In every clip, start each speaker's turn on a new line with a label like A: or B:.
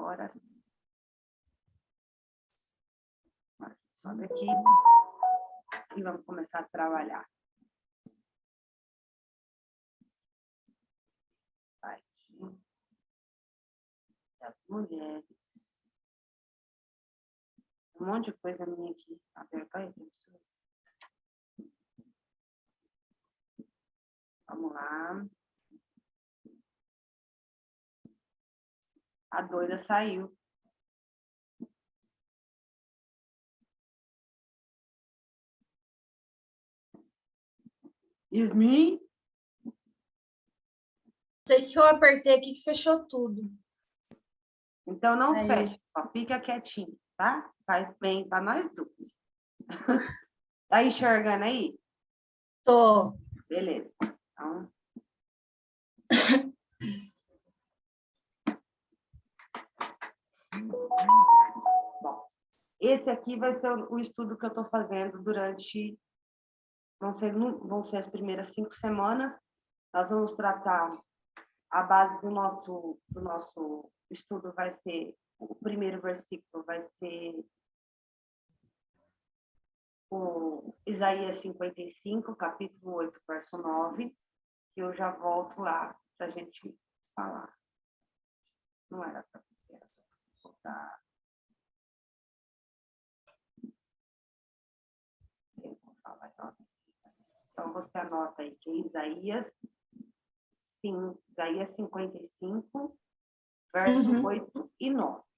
A: Agora sim. Sobe aqui e vamos começar a trabalhar. Site das mulheres. Um monte de coisa minha aqui. Aperta aí, professor. Vamos lá. A doida saiu. Yasmin?
B: Sei que eu apertei aqui que fechou tudo.
A: Então não
B: Aí.
A: fecha, só fica quietinho, tá? Faz bem para nós duas. Tá enxergando aí?
B: Tô.
A: Beleza. Então... Bom, esse aqui vai ser o estudo que eu estou fazendo durante... Vão ser as primeiras 5 semanas. Nós vamos tratar a base do nosso estudo vai ser... O primeiro versículo vai ser o Isaías 55, capítulo 8, verso 9, que eu já volto lá para a gente falar. Não era para você, era para você voltar. Então, você anota aí que é Isaías 55, verso 8 e 9.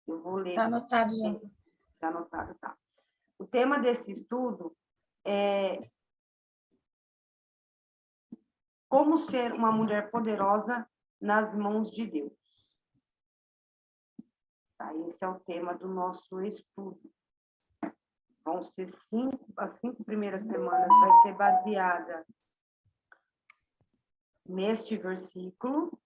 A: Eu vou ler.
B: Tá anotado já.
A: Está anotado, tá. O tema desse estudo é como ser uma mulher poderosa nas mãos de Deus. Tá? Esse é o tema do nosso estudo. Vão ser as 5 primeiras semanas vai ser baseada neste versículo.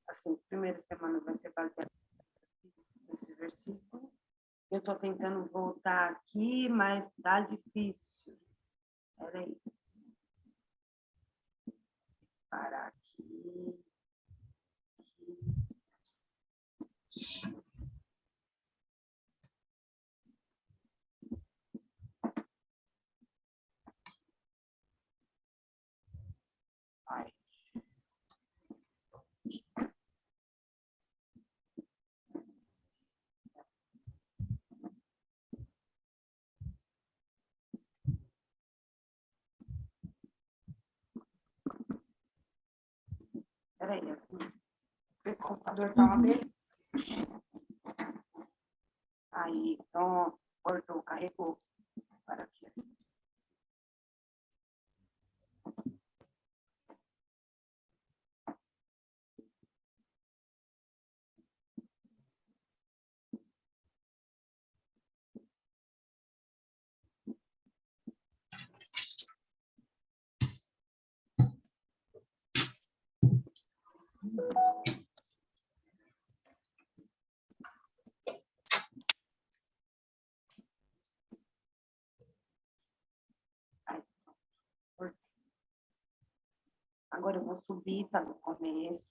A: As 5 primeiras semanas vai ser baseada nesse versículo. Eu estou tentando voltar aqui, mas está difícil. Espera aí. Parar aqui. Ai. Espera aí. O computador estava bem. Aí, então, cortou, carregou. Para aqui. Aí, cortou. Agora eu vou subir, tá no começo.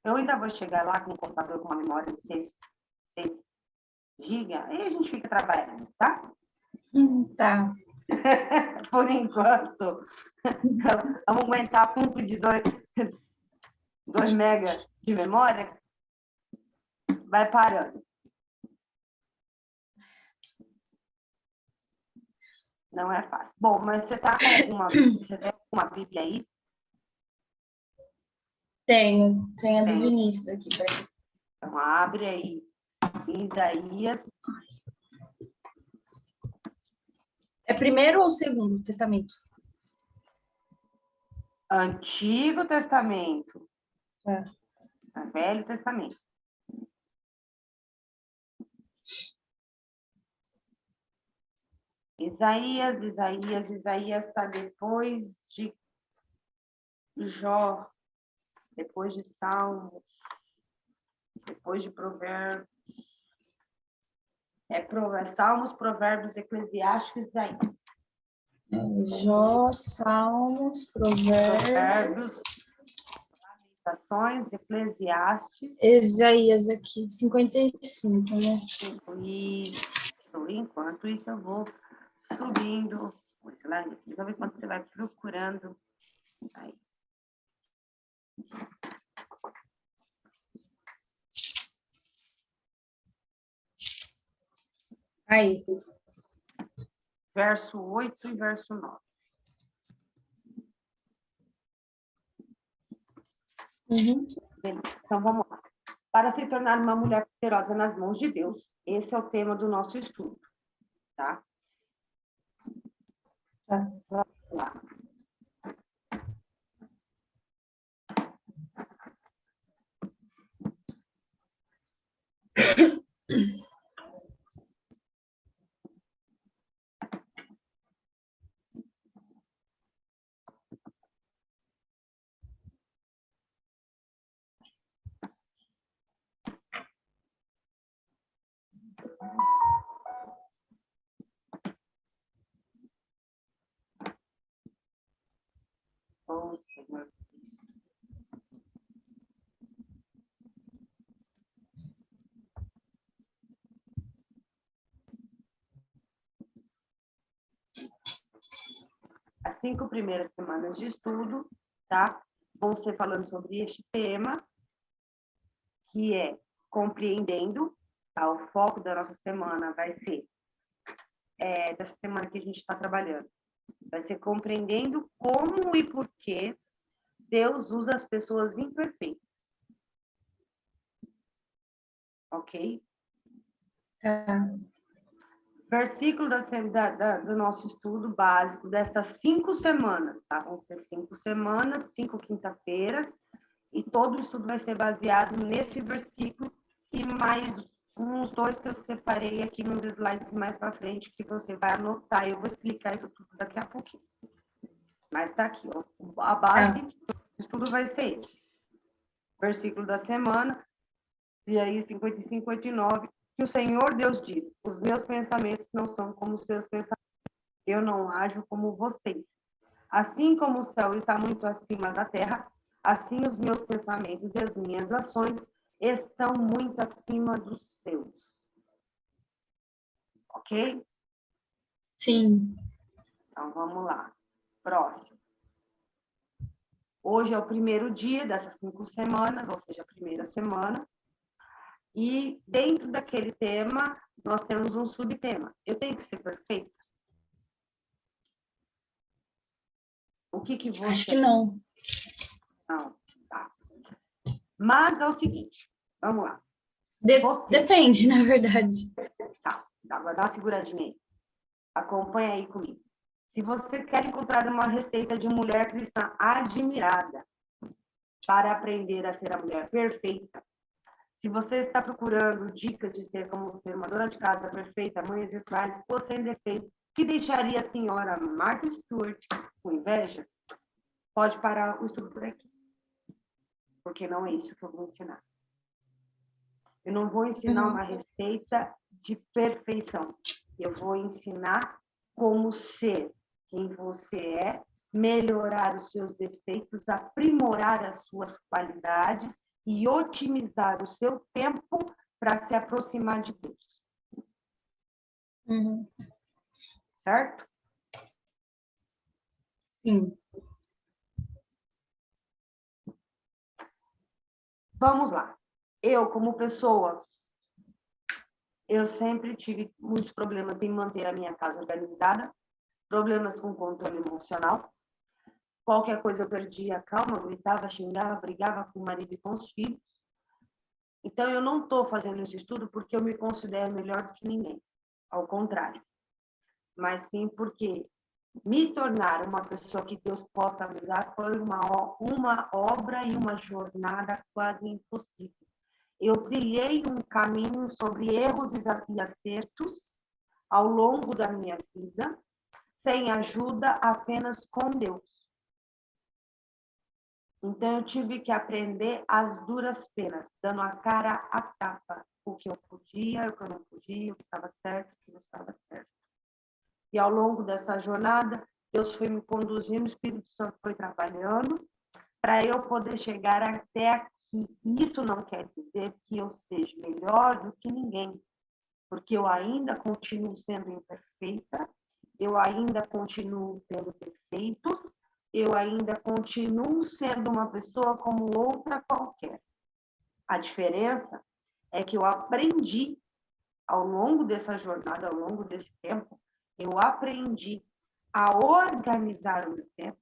A: Eu ainda vou chegar lá com o computador com uma memória de 6 GB, aí a gente fica trabalhando, tá?
B: Tá.
A: Por enquanto, vamos aguentar ponto de 2 megas de memória, vai parando. Não é fácil. Bom, mas você tem alguma Bíblia aí?
B: Tenho a do Vinícius aqui. Peraí.
A: Então, abre aí Isaías.
B: É primeiro ou segundo testamento?
A: Antigo Testamento.
B: É.
A: Velho Testamento. Isaías está depois de Jó, depois de Salmos, depois de Provérbios. É Salmos, Provérbios, Eclesiásticos, aí.
B: Jó, Salmos, Provérbios,
A: Provérbios, Lamentações, Eclesiastes.
B: Isaías aqui, 55, né?
A: Isso. Enquanto isso, eu vou subindo o slide. Resolve quando você vai procurando. Aí.
B: Aí.
A: Verso 8 e verso 9.
B: Uhum.
A: Beleza, então vamos lá. Para se tornar uma mulher poderosa nas mãos de Deus, esse é o tema do nosso estudo, tá?
B: Tá.
A: Vamos lá. Oh, Senhor. As 5 primeiras semanas de estudo, tá? Vão ser falando sobre este tema, que é compreendendo, tá? O foco da nossa semana vai ser, dessa semana que a gente está trabalhando, vai ser compreendendo como e por que Deus usa as pessoas imperfeitas. Ok?
B: Tá.
A: Versículo do nosso estudo básico destas 5 semanas, tá? Vão ser 5 semanas, 5 quinta-feiras, e todo o estudo vai ser baseado nesse versículo e mais uns 2 que eu separei aqui nos slides mais para frente, que você vai anotar. Eu vou explicar isso tudo daqui a pouquinho. Mas tá aqui, ó. A base do estudo vai ser esse. Versículo da semana, e aí 55, 8 e 9, que o Senhor Deus diz: os meus pensamentos não são como os seus pensamentos, eu não ajo como vocês. Assim como o céu está muito acima da terra, assim os meus pensamentos e as minhas ações estão muito acima dos seus. Ok?
B: Sim.
A: Então vamos lá. Próximo. Hoje é o primeiro dia dessas 5 semanas, ou seja, a primeira semana. E dentro daquele tema, nós temos um subtema. Eu tenho que ser perfeita? O que você...
B: Acho que não.
A: Não, tá. Mas é o seguinte, vamos lá.
B: Depende, na verdade.
A: Tá, vai dar uma seguradinha aí. Acompanha aí comigo. Se você quer encontrar uma receita de mulher cristã admirada para aprender a ser a mulher perfeita, se você está procurando dicas de ser como ser uma dona de casa perfeita, mãe exemplar, esposa sem defeitos, que deixaria a senhora Martha Stewart com inveja, pode parar o estudo por aqui. Porque não é isso que eu vou ensinar. Eu não vou ensinar uma receita de perfeição. Eu vou ensinar como ser quem você é, melhorar os seus defeitos, aprimorar as suas qualidades e otimizar o seu tempo para se aproximar de Deus.
B: Uhum.
A: Certo?
B: Sim.
A: Vamos lá. Eu, como pessoa, eu sempre tive muitos problemas em manter a minha casa organizada, problemas com controle emocional. Qualquer coisa eu perdia a calma, gritava, xingava, brigava com o marido e com os filhos. Então, eu não estou fazendo esse estudo porque eu me considero melhor do que ninguém. Ao contrário. Mas sim porque me tornar uma pessoa que Deus possa usar foi uma obra e uma jornada quase impossível. Eu trilhei um caminho sobre erros e acertos ao longo da minha vida, sem ajuda, apenas com Deus. Então, eu tive que aprender as duras penas, dando a cara a tapa, o que eu podia, o que eu não podia. entendi o que estava certo, o que não estava certo. E ao longo dessa jornada, Deus foi me conduzindo, o Espírito Santo foi trabalhando para eu poder chegar até aqui. Isso não quer dizer que eu seja melhor do que ninguém, porque eu ainda continuo sendo imperfeita, eu ainda continuo tendo defeitos, eu ainda continuo sendo uma pessoa como outra qualquer. A diferença é que eu aprendi, ao longo dessa jornada, ao longo desse tempo, eu aprendi a organizar o meu tempo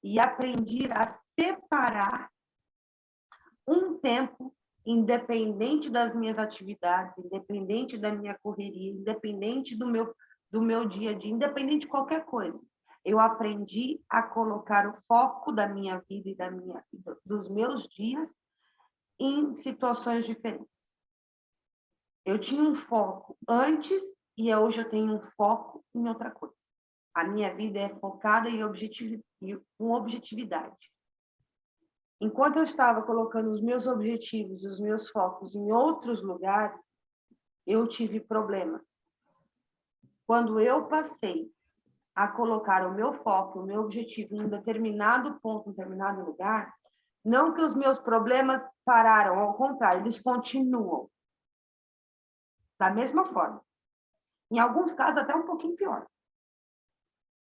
A: e aprendi a separar um tempo independente das minhas atividades, independente da minha correria, independente do meu dia a dia, independente de qualquer coisa. Eu aprendi a colocar o foco da minha vida e dos meus dias em situações diferentes. Eu tinha um foco antes e hoje eu tenho um foco em outra coisa. A minha vida é focada com objetividade. Enquanto eu estava colocando os meus objetivos, os meus focos em outros lugares, eu tive problemas. Quando eu passei a colocar o meu foco, o meu objetivo em um determinado ponto, em um determinado lugar, não que os meus problemas pararam, ao contrário, eles continuam. Da mesma forma. Em alguns casos, até um pouquinho pior.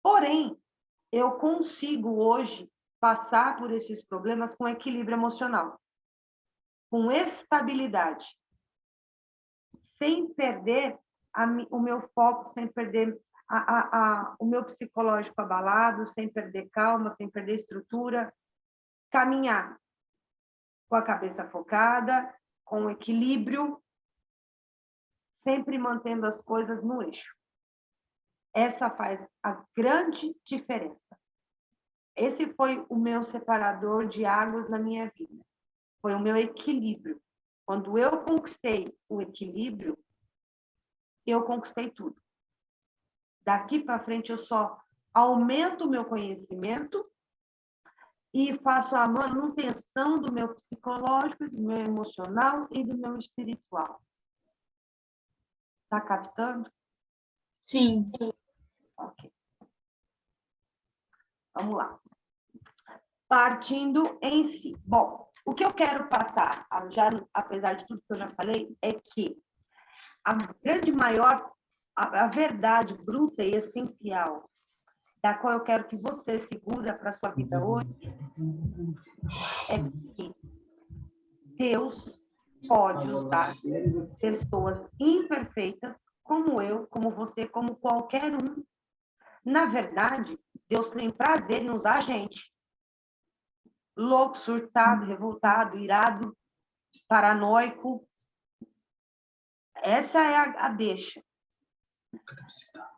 A: Porém, eu consigo hoje passar por esses problemas com equilíbrio emocional, com estabilidade, sem perder o meu foco, sem perder o meu psicológico abalado, sem perder calma, sem perder estrutura, caminhar com a cabeça focada, com equilíbrio, sempre mantendo as coisas no eixo. Essa faz a grande diferença. Esse foi o meu separador de águas na minha vida. Foi o meu equilíbrio. Quando eu conquistei o equilíbrio, eu conquistei tudo. Daqui para frente, eu só aumento o meu conhecimento e faço a manutenção do meu psicológico, do meu emocional e do meu espiritual. Está captando?
B: Sim.
A: Ok. Vamos lá. Partindo em si. Bom, o que eu quero passar, já, apesar de tudo que eu já falei, é que a grande maior, a verdade bruta e essencial, da qual eu quero que você segura para a sua vida hoje, é que Deus pode usar pessoas imperfeitas, como eu, como você, como qualquer um. Na verdade, Deus tem prazer em usar a gente. Louco, surtado, revoltado, irado, paranoico. Essa é a deixa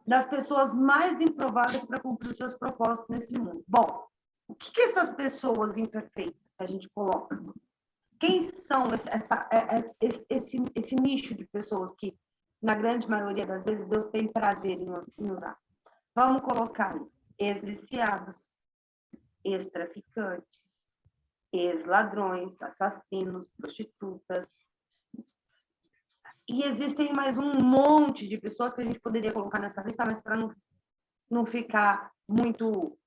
A: das pessoas mais improváveis para cumprir os seus propósitos nesse mundo. Bom, o que essas pessoas imperfeitas que a gente coloca? Quem são esse nicho de pessoas que, na grande maioria das vezes, Deus tem prazer em usar? Vamos colocar ex-viciados, ex-traficantes, ex-ladrões, assassinos, prostitutas. E existem mais um monte de pessoas que a gente poderia colocar nessa lista, mas para não ficar muito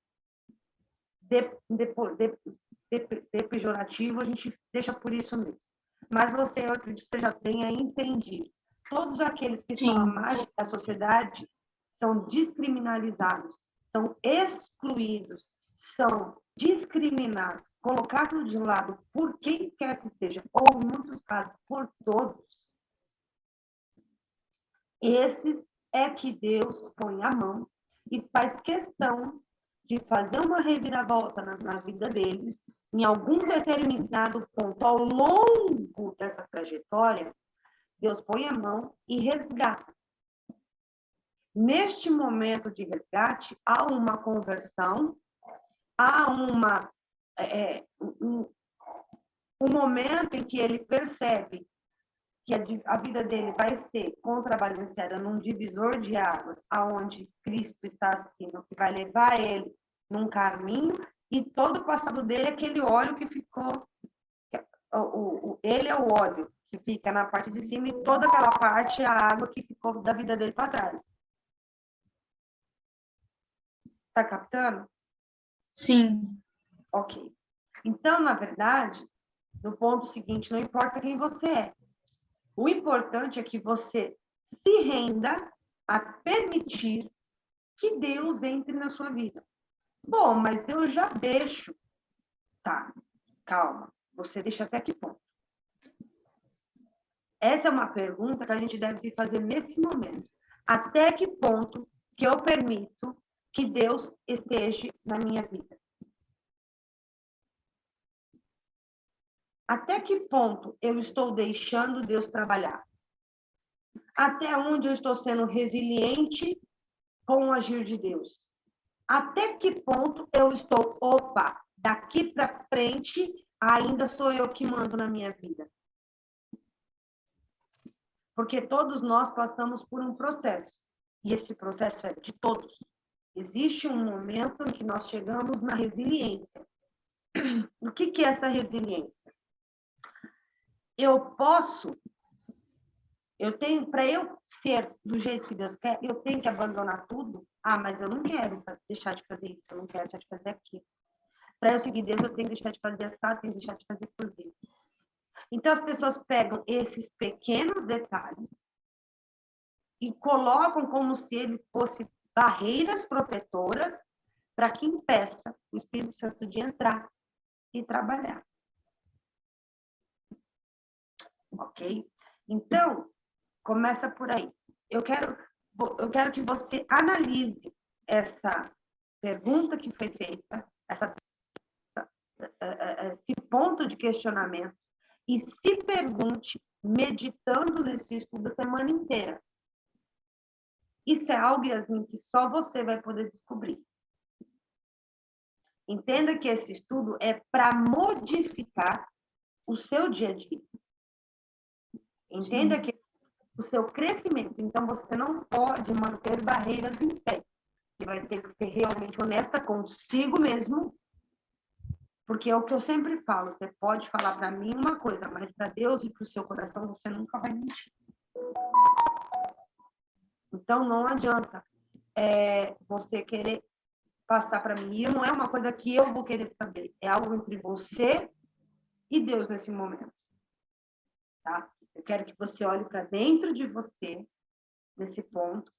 A: pejorativo, a gente deixa por isso mesmo. Mas você, eu acredito que você já tenha entendido. Todos aqueles que
B: Sim.
A: são a margem da sociedade são descriminalizados, são excluídos, são discriminados, colocados de lado por quem quer que seja, ou em muitos casos por todos. Esses é que Deus põe a mão e faz questão de fazer uma reviravolta na vida deles, em algum determinado ponto ao longo dessa trajetória, Deus põe a mão e resgata. Neste momento de resgate, há uma conversão, há um momento em que ele percebe que a vida dele vai ser contrabalanceada num divisor de águas, aonde Cristo está assistindo, que vai levar ele num caminho, e todo o passado dele é aquele óleo que ficou, ele é o óleo que fica na parte de cima, e toda aquela parte é a água que ficou da vida dele para trás. Tá captando?
B: Sim.
A: Ok. Então, na verdade, no ponto seguinte, não importa quem você é. O importante é que você se renda a permitir que Deus entre na sua vida. Bom, mas eu já deixo. Tá, calma. Você deixa até que ponto? Essa é uma pergunta que a gente deve se fazer nesse momento. Até que ponto que eu permito que Deus esteja na minha vida? Até que ponto eu estou deixando Deus trabalhar? Até onde eu estou sendo resiliente com o agir de Deus? Até que ponto eu estou, opa, daqui para frente, ainda sou eu que mando na minha vida? Porque todos nós passamos por um processo, e esse processo é de todos. Existe um momento em que nós chegamos na resiliência. O que é essa resiliência? Para eu ser do jeito que Deus quer, eu tenho que abandonar tudo? Ah, mas eu não quero deixar de fazer isso, eu não quero deixar de fazer aquilo. Para eu seguir Deus, eu tenho que deixar de fazer assado, tenho que deixar de fazer cozido. Então, as pessoas pegam esses pequenos detalhes e colocam como se ele fosse barreiras protetoras para que impeça o Espírito Santo de entrar e trabalhar. Ok? Então, começa por aí. Eu quero que você analise essa pergunta que foi feita, esse ponto de questionamento, e se pergunte, meditando nesse estudo a semana inteira. Isso é algo, Yasmin, que só você vai poder descobrir. Entenda que esse estudo é para modificar o seu dia a dia. Entenda que o seu crescimento. Então, você não pode manter barreiras em pé. Você vai ter que ser realmente honesta consigo mesmo, porque é o que eu sempre falo. Você pode falar para mim uma coisa, mas para Deus e para o seu coração você nunca vai mentir. Então, não adianta você querer passar para mim. E não é uma coisa que eu vou querer saber. É algo entre você e Deus nesse momento. Tá? Eu quero que você olhe para dentro de você, nesse ponto,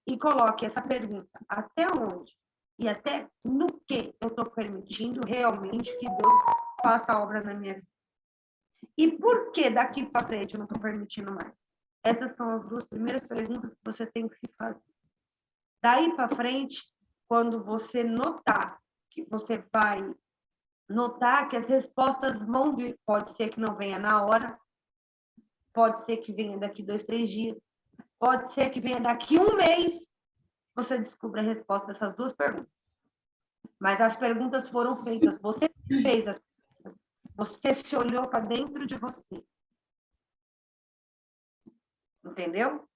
A: e coloque essa pergunta: até onde e até no que eu estou permitindo realmente que Deus faça a obra na minha vida? E por que daqui para frente eu não estou permitindo mais? Essas são as duas primeiras perguntas que você tem que se fazer. Daí para frente, quando você notar que você vai notar que as respostas vão vir, pode ser que não venha na hora, pode ser que venha daqui 2, 3 dias, pode ser que venha daqui 1 mês, você descubra a resposta dessas duas perguntas. Mas as perguntas foram feitas, você fez as perguntas, você se olhou para dentro de você. Entendeu?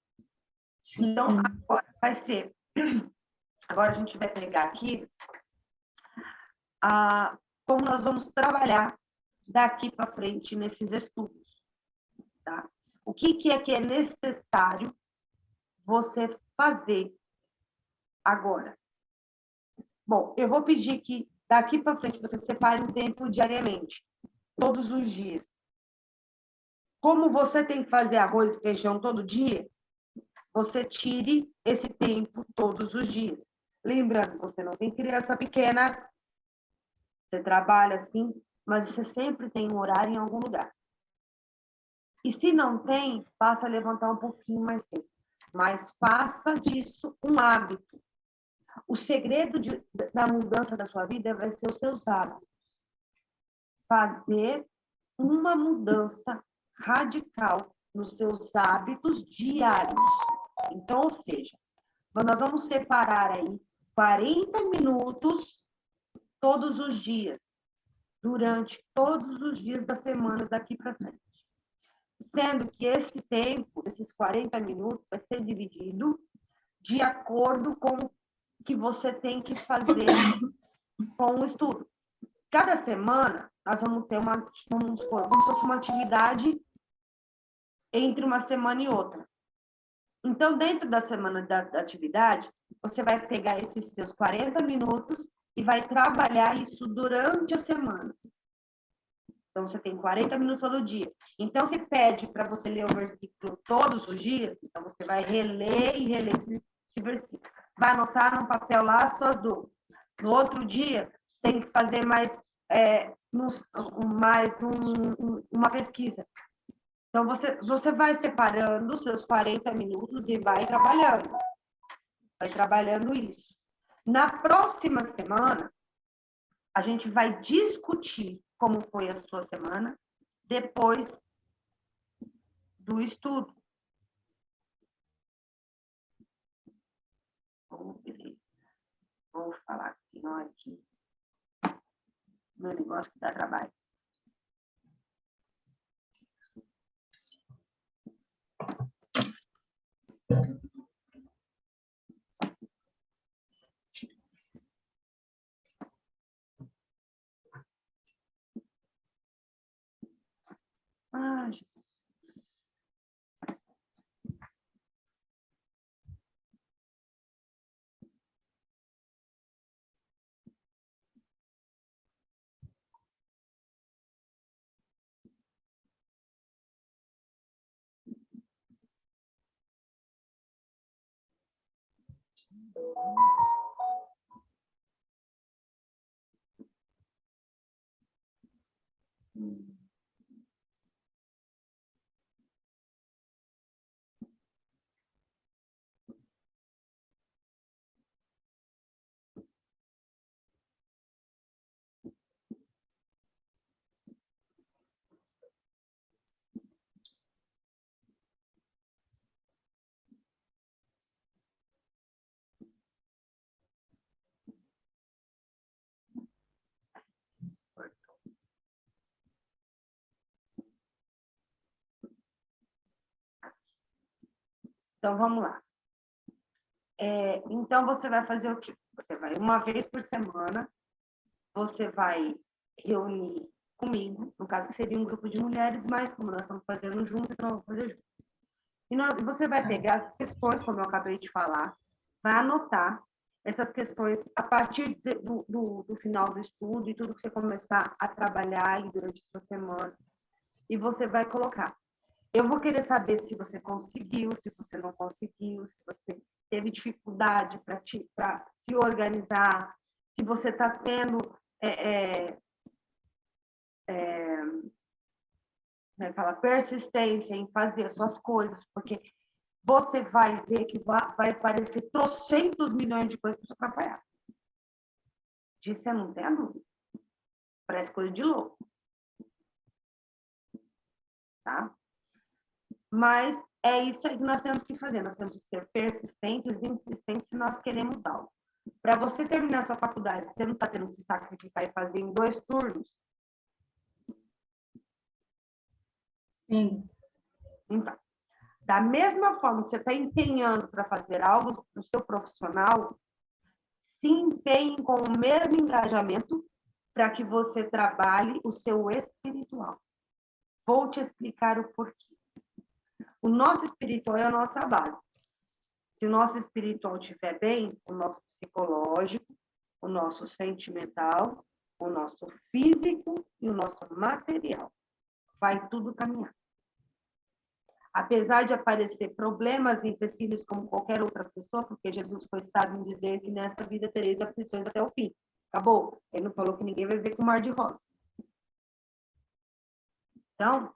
B: Sim.
A: Então, agora vai ser... Agora a gente vai pegar aqui como nós vamos trabalhar daqui para frente nesses estudos. Tá? O que é necessário você fazer agora? Bom, eu vou pedir que daqui para frente você separe um tempo diariamente, todos os dias. Como você tem que fazer arroz e feijão todo dia, você tire esse tempo todos os dias. Lembrando, você não tem criança pequena, você trabalha assim, mas você sempre tem um horário em algum lugar. E se não tem, passa a levantar um pouquinho mais cedo. Mas faça disso um hábito. O segredo da mudança da sua vida vai ser os seus hábitos. Fazer uma mudança radical nos seus hábitos diários. Então, ou seja, nós vamos separar aí 40 minutos todos os dias, durante todos os dias da semana daqui para frente. Sendo que esse tempo, esses 40 minutos, vai ser dividido de acordo com o que você tem que fazer com o estudo. Cada semana, nós vamos ter como se fosse uma atividade entre uma semana e outra. Então, dentro da semana da atividade, você vai pegar esses seus 40 minutos e vai trabalhar isso durante a semana. Então, você tem 40 minutos todo dia. Então, se pede para você ler o versículo todos os dias, então você vai reler e reler esse versículo. Vai anotar no papel lá as suas dúvidas. No outro dia, tem que fazer uma pesquisa. Então, você vai separando os seus 40 minutos e vai trabalhando. Vai trabalhando isso. Na próxima semana, a gente vai discutir como foi a sua semana depois do estudo. Vou falar aqui, não aqui. Meu negócio que dá trabalho. Ah, Jesus. Então, vamos lá. Então, você vai fazer o quê? Você vai, uma vez por semana, você vai reunir comigo, no caso, que seria um grupo de mulheres, mas como nós estamos fazendo juntos, então vamos fazer juntos. E você vai pegar as questões, como eu acabei de falar, vai anotar essas questões a partir do final do estudo e tudo que você começar a trabalhar aí durante a sua semana. E você vai colocar. Eu vou querer saber se você conseguiu, se você não conseguiu, se você teve dificuldade para se organizar, se você está tendo persistência em fazer as suas coisas, porque você vai ver que vai aparecer trocentos milhões de coisas para atrapalhar. Disso você não tem a dúvida. Parece coisa de louco. Tá? Mas é isso aí que nós temos que fazer. Nós temos que ser persistentes e insistentes se nós queremos algo. Para você terminar a sua faculdade, você não está tendo que se sacrificar e fazer em 2 turnos?
B: Sim.
A: Então, da mesma forma que você está empenhando para fazer algo no seu profissional, se empenhe com o mesmo engajamento para que você trabalhe o seu espiritual. Vou te explicar o porquê. O nosso espiritual é a nossa base. Se o nosso espiritual estiver bem, o nosso psicológico, o nosso sentimental, o nosso físico e o nosso material vai tudo caminhar. Apesar de aparecer problemas e empecilhos como qualquer outra pessoa, porque Jesus foi sábio em dizer que nessa vida tereis aflições até o fim. Acabou. Ele não falou que ninguém vai ver com mar de rosa. Então,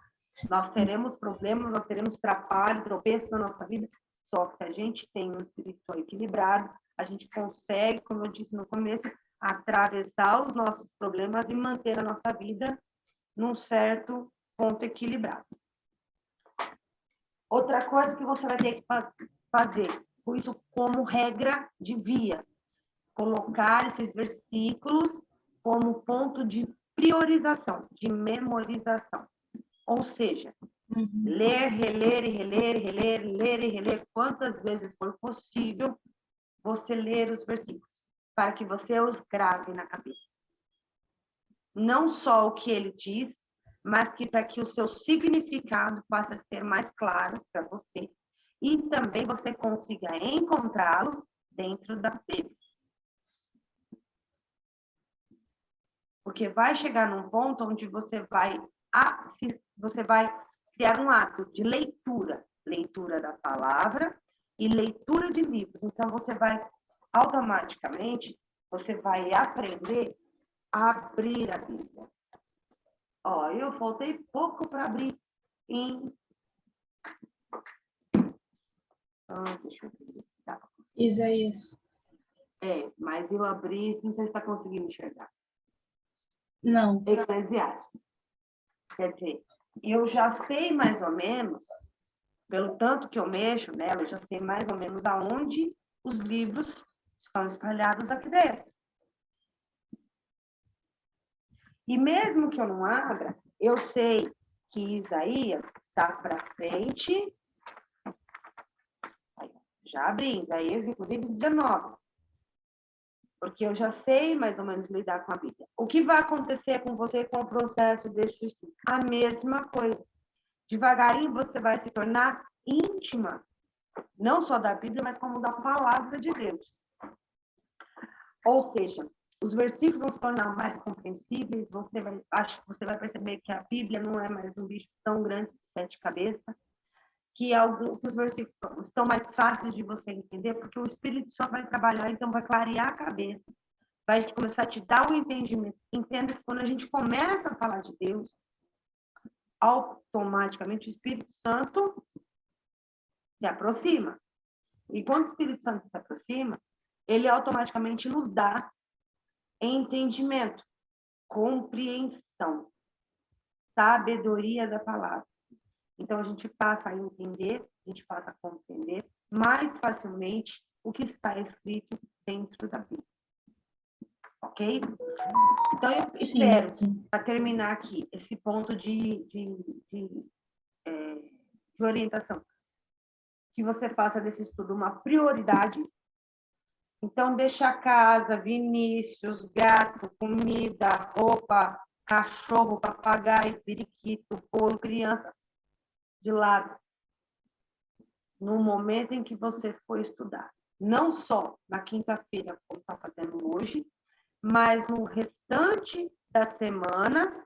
A: nós teremos problemas, nós teremos trabalho, tropeços na nossa vida, só que se a gente tem um espírito equilibrado, a gente consegue, como eu disse no começo, atravessar os nossos problemas e manter a nossa vida num certo ponto equilibrado. Outra coisa que você vai ter que fazer, com isso como regra de via, colocar esses versículos como ponto de priorização, de memorização. Ou seja, ler, reler e reler, reler, ler e reler, quantas vezes for possível, você ler os versículos, para que você os grave na cabeça. Não só o que ele diz, mas que para que o seu significado possa ser mais claro para você e também você consiga encontrá-los dentro da Bíblia. Porque vai chegar num ponto onde você vai criar um ato de leitura da palavra e leitura de livros. Então, você vai automaticamente, você vai aprender a abrir a Bíblia. Ó, eu faltei pouco para abrir em... deixa eu ver se dá.
B: Isaías.
A: Mas eu abri, não sei se está conseguindo enxergar.
B: Não.
A: Eclesiastes. Quer dizer, eu já sei mais ou menos, pelo tanto que eu mexo nela, eu já sei mais ou menos aonde os livros estão espalhados aqui dentro. E mesmo que eu não abra, eu sei que Isaías está para frente. Já abri, Isaías, inclusive, 19. Porque eu já sei mais ou menos lidar com a Bíblia. O que vai acontecer com você com o processo deste estudo? A mesma coisa. Devagarinho você vai se tornar íntima, não só da Bíblia, mas como da palavra de Deus. Ou seja, os versículos vão se tornar mais compreensíveis, você vai perceber que a Bíblia não é mais um bicho tão grande de 7 cabeças, que os versículos estão mais fáceis de você entender, porque o Espírito Santo vai trabalhar, então vai clarear a cabeça, vai começar a te dar um entendimento. Entenda que quando a gente começa a falar de Deus, automaticamente o Espírito Santo se aproxima. E quando o Espírito Santo se aproxima, ele automaticamente nos dá entendimento, compreensão, sabedoria da palavra. Então, a gente passa a entender, a gente passa a compreender mais facilmente o que está escrito dentro da Bíblia. Ok? Então, eu espero, para terminar aqui, esse ponto de orientação, que você faça desse estudo uma prioridade. Então, deixa a casa, Vinícius, gato, comida, roupa, cachorro, papagaio, periquito, bolo, criança, de lado. No momento em que você for estudar. Não só na quinta-feira, como está fazendo hoje, mas no restante das semanas,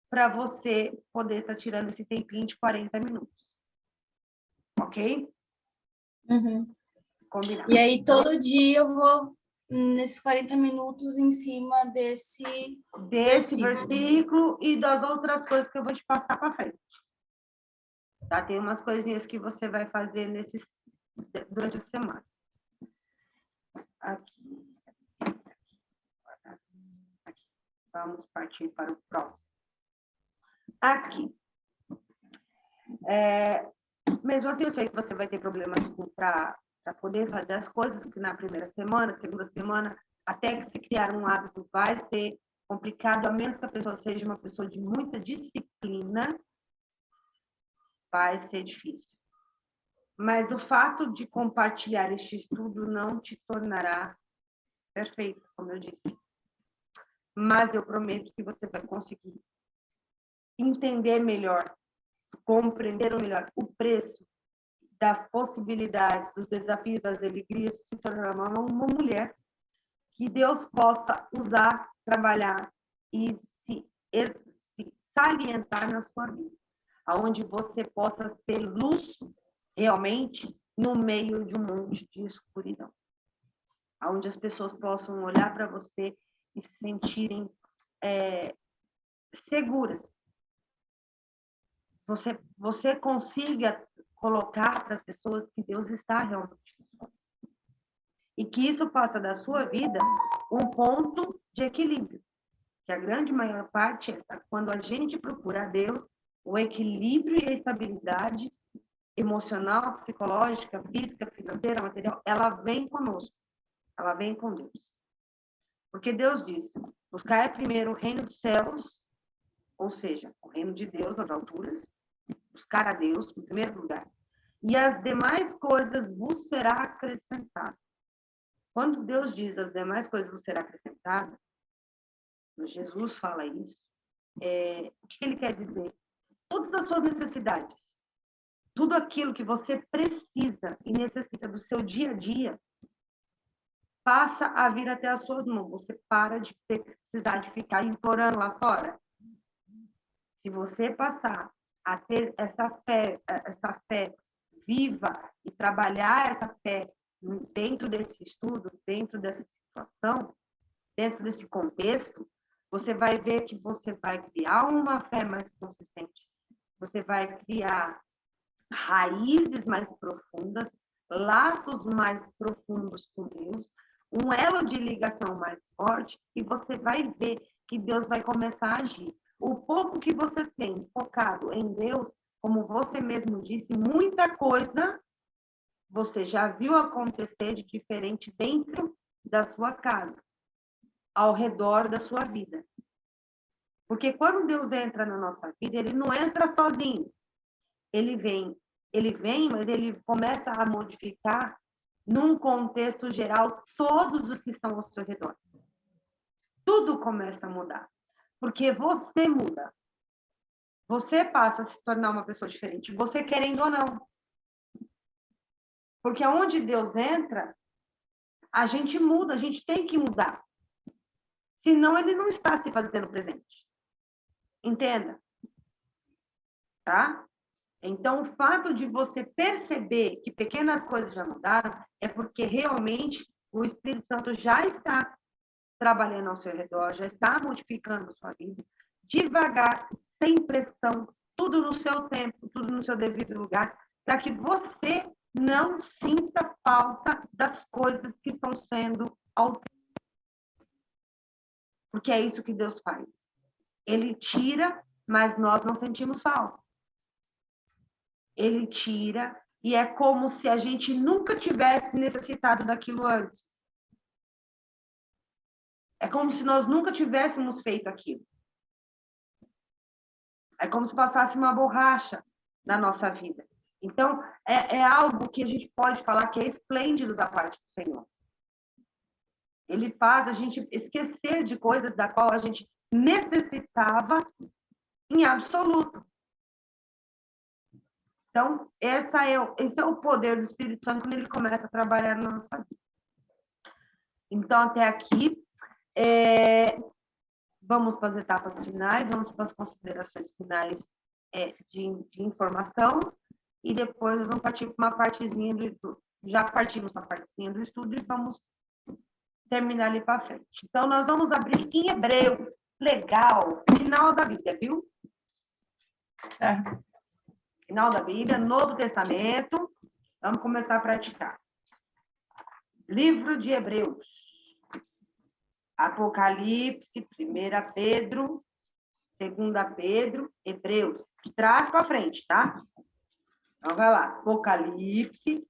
A: para você poder estar tirando esse tempinho de 40 minutos. Ok?
B: Uhum.
A: Combinado.
B: E aí, todo dia eu vou nesses 40 minutos em cima desse
A: versículo e das outras coisas que eu vou te passar para frente. Tá? Tem umas coisinhas que você vai fazer durante a semana. Aqui. Vamos partir para o próximo. Aqui. Mesmo assim, eu sei que você vai ter problemas para poder fazer as coisas, que na primeira semana, segunda semana, até que se criar um hábito, vai ser complicado, a menos que a pessoa seja uma pessoa de muita disciplina, vai ser difícil. Mas o fato de compartilhar este estudo não te tornará perfeito, como eu disse. Mas eu prometo que você vai conseguir entender melhor, compreender melhor o preço das possibilidades, dos desafios, das alegrias, se tornar uma mulher que Deus possa usar, trabalhar e se salientar na sua vida, aonde você possa ser luz realmente no meio de um monte de escuridão, aonde as pessoas possam olhar para você e se sentirem seguras. Você consiga colocar para as pessoas que Deus está realmente. E que isso faça da sua vida um ponto de equilíbrio. Que a grande maior parte é quando a gente procura a Deus, o equilíbrio e a estabilidade emocional, psicológica, física, financeira, material, ela vem conosco. Ela vem com Deus. Porque Deus diz, buscar primeiro o reino dos céus, ou seja, o reino de Deus nas alturas, buscar a Deus em primeiro lugar, e as demais coisas vos será acrescentada. Quando Deus diz as demais coisas vos será acrescentada, Jesus fala isso, O que ele quer dizer? Todas as suas necessidades, tudo aquilo que você precisa e necessita do seu dia a dia, passa a vir até as suas mãos. Você para de precisar de ficar implorando lá fora. Se você passar a ter essa fé viva e trabalhar essa fé dentro desse estudo, dentro dessa situação, dentro desse contexto, você vai ver que você vai criar uma fé mais consistente. Você vai criar raízes mais profundas, laços mais profundos com Deus, um elo de ligação mais forte, e você vai ver que Deus vai começar a agir. O pouco que você tem focado em Deus, como você mesmo disse, muita coisa você já viu acontecer de diferente dentro da sua casa, ao redor da sua vida. Porque quando Deus entra na nossa vida, ele não entra sozinho. Ele vem, mas ele começa a modificar, num contexto geral, todos os que estão ao seu redor. Tudo começa a mudar. Porque você muda. Você passa a se tornar uma pessoa diferente, você querendo ou não. Porque onde Deus entra, a gente muda, a gente tem que mudar. Senão ele não está se fazendo presente. Entenda? Tá? Então, o fato de você perceber que pequenas coisas já mudaram é porque realmente o Espírito Santo já está trabalhando ao seu redor, já está modificando a sua vida, devagar, sem pressão, tudo no seu tempo, tudo no seu devido lugar, para que você não sinta falta das coisas que estão sendo alteradas. Porque é isso que Deus faz. Ele tira, mas nós não sentimos falta. Ele tira, e é como se a gente nunca tivesse necessitado daquilo antes. É como se nós nunca tivéssemos feito aquilo. É como se passasse uma borracha na nossa vida. Então, é algo que a gente pode falar que é esplêndido da parte do Senhor. Ele faz a gente esquecer de coisas da qual a gente necessitava em absoluto. Então, esse é o poder do Espírito Santo quando ele começa a trabalhar na nossa vida. Então, até aqui, vamos para as etapas finais, vamos para as considerações finais de informação, e depois nós vamos partir para uma partezinha do estudo. Já partimos para a partezinha do estudo e vamos terminar ali para frente. Então, nós vamos abrir em Hebreus. Legal! Final da Bíblia, viu? Final da Bíblia, Novo Testamento. Vamos começar a praticar. Livro de Hebreus. Apocalipse, 1 Pedro, 2 Pedro, Hebreus. De trás para frente, tá? Então, vai lá. Apocalipse.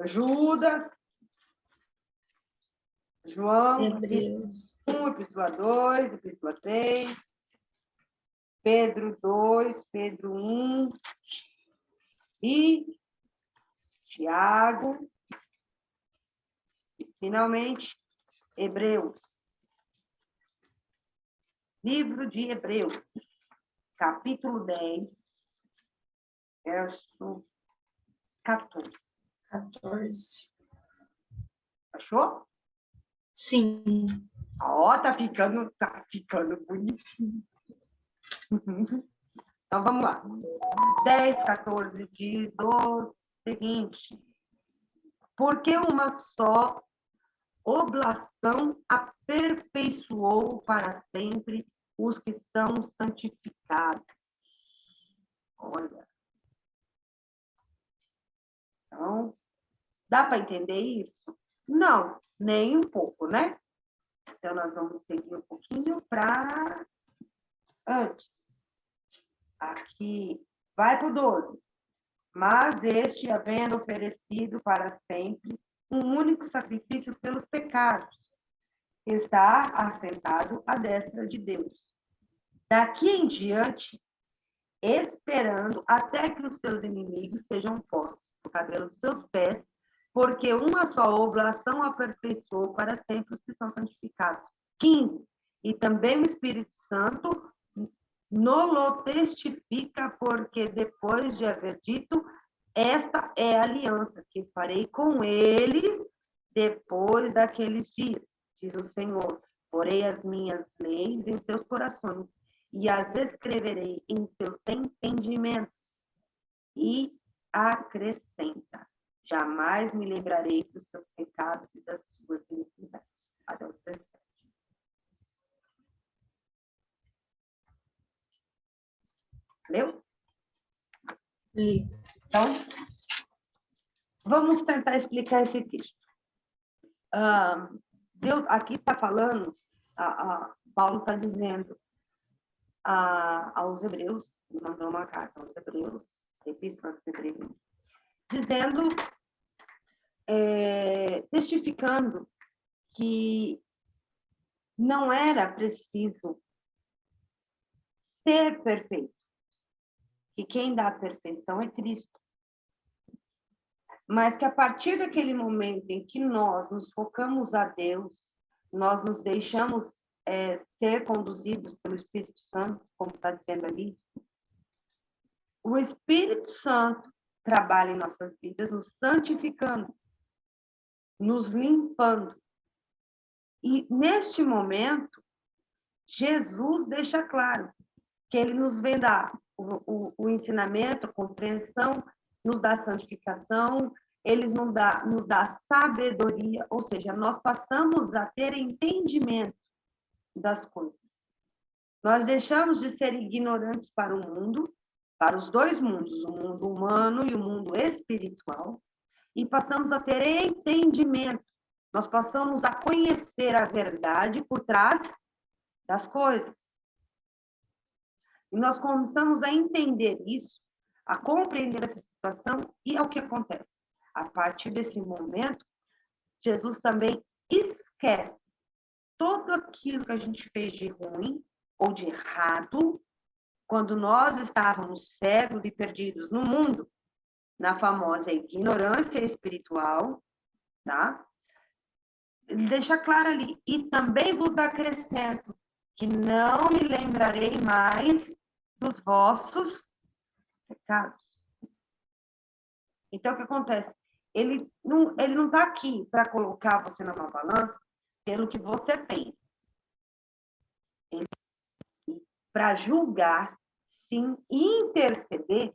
A: Judas. João.
B: Hebreus.
A: 1, Epístola 2, Epístola 3. Pedro 2, Pedro 1. E Tiago. E, finalmente, Hebreus. Livro de Hebreus, capítulo 10, verso 14.
B: 14.
A: Achou?
B: Sim.
A: Ó, tá ficando bonitinho. Então, vamos lá. 10, 14 diz o seguinte: porque uma só oblação aperfeiçoou para sempre os que são santificados. Olha. Então, dá para entender isso? Não, nem um pouco, né? Então, nós vamos seguir um pouquinho para antes. Aqui, vai para o 12. Mas este, havendo oferecido para sempre um único sacrifício pelos pecados, está assentado à destra de Deus. Daqui em diante, esperando até que os seus inimigos sejam postos por cabelo dos seus pés, porque uma só oblação aperfeiçoou para sempre os que são santificados. 15. E também o Espírito Santo nolo testifica, porque depois de haver dito, esta é a aliança que farei com eles depois daqueles dias, diz o Senhor. Porei as minhas leis em seus corações e as escreverei em seus entendimentos. E acrescenta: jamais me lembrarei dos seus pecados e das suas iniquidades. Até o 17. Leu?
B: Li.
A: Então, vamos tentar explicar esse texto. Deus aqui está falando, Paulo está dizendo aos hebreus, mandou uma carta aos hebreus, epístola aos hebreus, dizendo, testificando que não era preciso ser perfeito, que quem dá a perfeição é Cristo. Mas que a partir daquele momento em que nós nos focamos a Deus, nós nos deixamos ser conduzidos pelo Espírito Santo, como está dizendo ali, o Espírito Santo trabalha em nossas vidas, nos santificando, nos limpando. E neste momento, Jesus deixa claro que ele nos vem dar o ensinamento, a compreensão, nos dá santificação, eles nos dá sabedoria, ou seja, nós passamos a ter entendimento das coisas. Nós deixamos de ser ignorantes para o mundo, para os dois mundos, o mundo humano e o mundo espiritual, e passamos a ter entendimento. Nós passamos a conhecer a verdade por trás das coisas. E nós começamos a entender isso, a compreender essa situação, e é o que acontece. A partir desse momento, Jesus também esquece tudo aquilo que a gente fez de ruim ou de errado, quando nós estávamos cegos e perdidos no mundo, na famosa ignorância espiritual, tá? Ele deixa claro ali, e também vos acrescento que não me lembrarei mais dos vossos pecados. Então, o que acontece? Ele não está aqui para colocar você numa balança pelo que você fez. Ele está aqui para julgar, sim, e interceder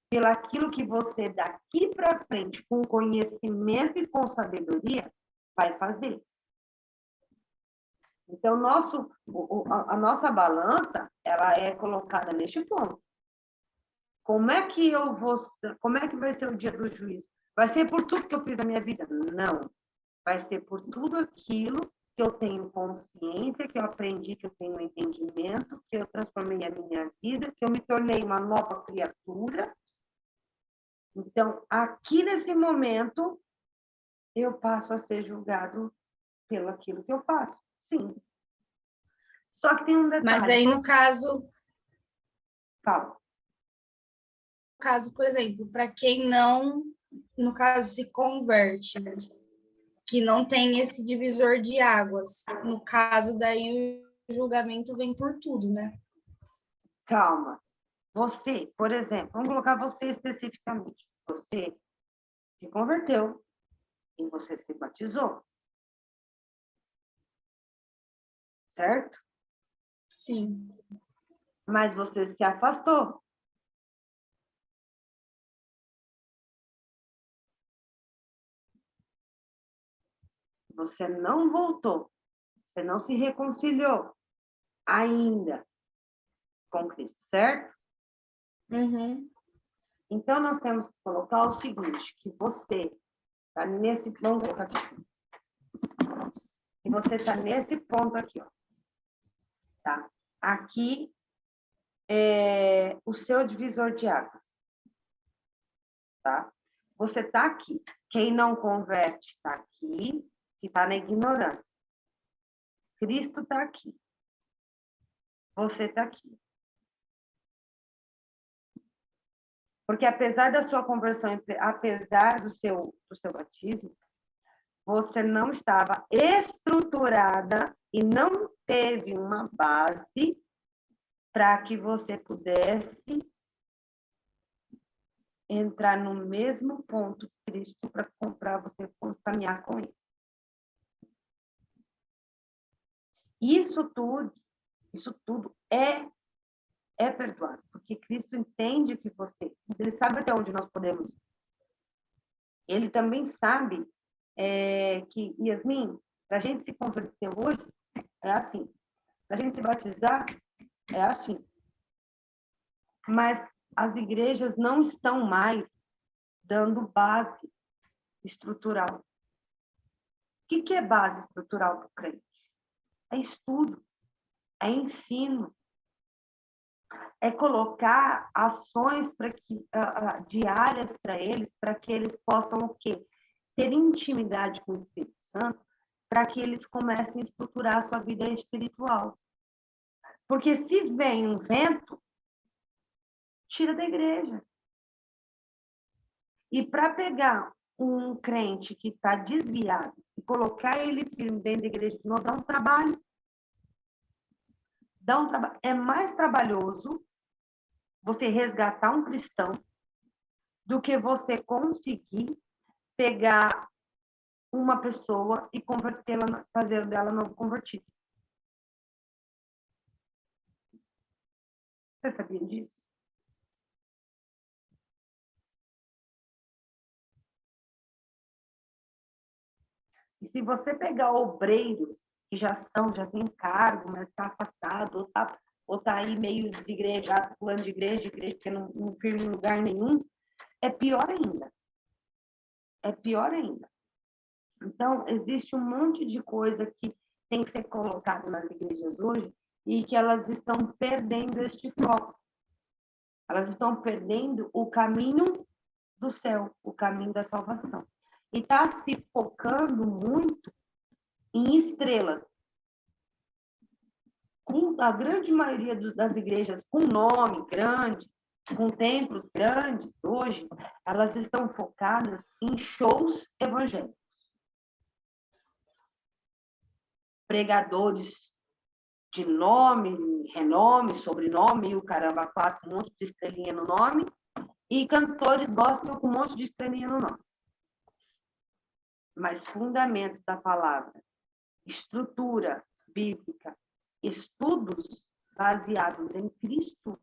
A: pelaquilo que você daqui para frente, com conhecimento e com sabedoria, vai fazer. Então, a nossa balança, ela é colocada neste ponto. Como é que vai ser o dia do juízo? Vai ser por tudo que eu fiz na minha vida? Não. Vai ser por tudo aquilo que eu tenho consciência, que eu aprendi, que eu tenho entendimento, que eu transformei a minha vida, que eu me tornei uma nova criatura. Então, aqui nesse momento, eu passo a ser julgado pelo aquilo que eu faço. Sim. Só que tem um detalhe.
B: Mas aí, no caso,
A: Fala.
B: por exemplo, para quem não, no caso, se converte, que não tem esse divisor de águas, no caso, daí o julgamento vem por tudo, né?
A: Calma. Você, por exemplo, vamos colocar você especificamente. Você se converteu e você se batizou. Certo?
B: Sim.
A: Mas você se afastou. Você não voltou. Você não se reconciliou ainda com Cristo, certo?
B: Uhum.
A: Então, nós temos que colocar o seguinte, que você está nesse... Vamos colocar aqui. E você está nesse ponto aqui, ó. Tá? Aqui é o seu divisor de águas. Tá? Você está aqui. Quem não converte está aqui, que está na ignorância. Cristo está aqui. Você está aqui. Porque apesar da sua conversão, apesar do seu batismo, você não estava estruturada e não teve uma base para que você pudesse entrar no mesmo ponto de Cristo para você caminhar com ele. Isso tudo é perdoado, porque Cristo entende que ele sabe até onde nós podemos. Ele também sabe que, Yasmin, para a gente se converter hoje, é assim. Para a gente se batizar, é assim. Mas as igrejas não estão mais dando base estrutural. O que é base estrutural para o crente? É estudo, é ensino, é colocar ações diárias para eles, para que eles possam o quê? Ter intimidade com o Espírito Santo, para que eles comecem a estruturar a sua vida espiritual. Porque se vem um vento, tira da igreja. E para pegar um crente que está desviado e colocar ele firme dentro da igreja de novo, dá um trabalho. É mais trabalhoso você resgatar um cristão do que você conseguir pegar uma pessoa e convertê-la, fazer dela novo convertido. Você sabia disso? E se você pegar obreiros que já têm cargo, mas está afastado, ou tá aí meio desigrejado, pulando de igreja, porque não firme em lugar nenhum, é pior ainda. É pior ainda. Então, existe um monte de coisa que tem que ser colocado nas igrejas hoje e que elas estão perdendo este foco. Elas estão perdendo o caminho do céu, o caminho da salvação. E está se focando muito em estrelas. A grande maioria das igrejas com nome grande, com templos grandes hoje, elas estão focadas em shows evangélicos. Pregadores de nome, renome, sobrenome, o caramba, quatro, um monte de estrelinha no nome, e cantores gospel com um monte de estrelinha no nome. Mas fundamento da palavra, estrutura bíblica, estudos baseados em Cristo,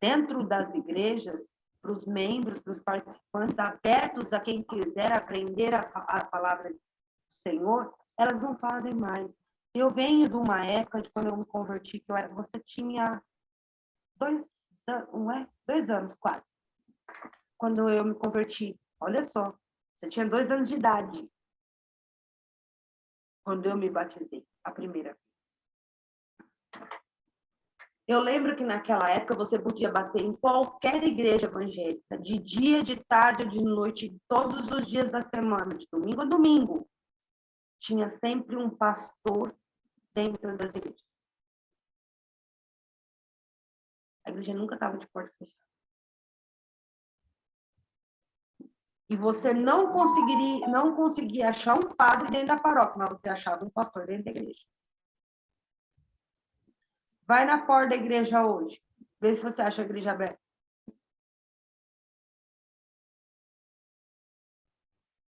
A: dentro das igrejas, para os membros, para os participantes, abertos a quem quiser aprender a palavra do Senhor, elas não fazem mais. Eu venho de uma época de quando eu me converti, que você tinha 2 anos quase. Quando eu me converti, olha só, você tinha 2 anos de idade. Quando eu me batizei, a primeira vez. Eu lembro que naquela época você podia bater em qualquer igreja evangélica, de dia, de tarde, de noite, todos os dias da semana, de domingo a domingo. Tinha sempre um pastor dentro das igrejas. A igreja nunca estava de porta fechada. E você não conseguia achar um padre dentro da paróquia, mas você achava um pastor dentro da igreja. Vai na porta da igreja hoje. Vê se você acha a igreja aberta.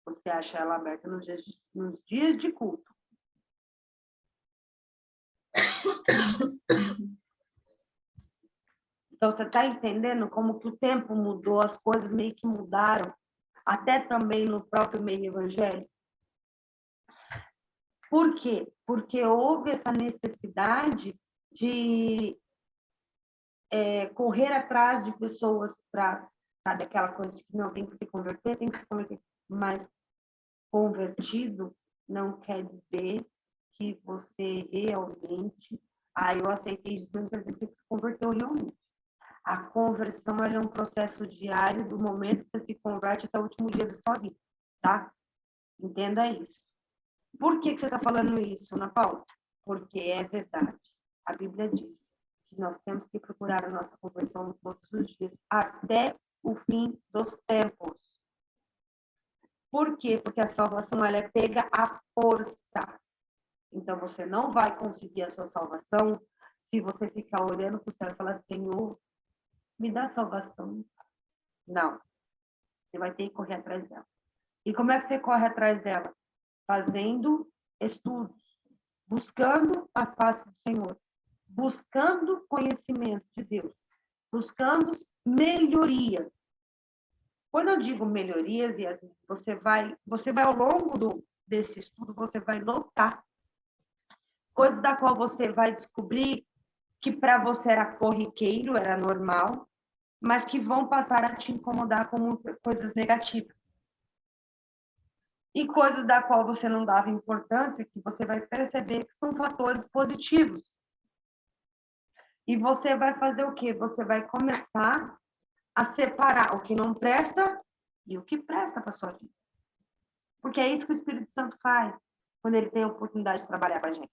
A: Você acha ela aberta nos dias de culto. Então, você está entendendo como que o tempo mudou, as coisas meio que mudaram, até também no próprio meio evangélico? Por quê? Porque houve essa necessidade de correr atrás de pessoas para, sabe, aquela coisa de que não, tem que se converter, mas convertido não quer dizer que você realmente, eu aceitei Jesus, não quer dizer que você se converteu realmente. A conversão é um processo diário do momento que você se converte até o último dia da sua vida, tá? Entenda isso. Por que você está falando isso, Ana Paula? Porque é verdade. A Bíblia diz que nós temos que procurar a nossa conversão todos os dias, até fim dos tempos. Por quê? Porque a salvação ela é pega à força. Então, você não vai conseguir a sua salvação se você ficar olhando para o céu e falar, Senhor, me dá salvação. Não. Você vai ter que correr atrás dela. E como é que você corre atrás dela? Fazendo estudos, buscando a face do Senhor, buscando conhecimento de Deus, buscando melhorias. Quando eu digo melhorias, você vai ao longo desse estudo, você vai notar coisas da qual você vai descobrir que para você era corriqueiro, era normal, mas que vão passar a te incomodar como coisas negativas. E coisas da qual você não dava importância, que você vai perceber que são fatores positivos. E você vai fazer o quê? Você vai começar a separar o que não presta e o que presta para sua vida. Porque é isso que o Espírito Santo faz quando ele tem a oportunidade de trabalhar com a gente.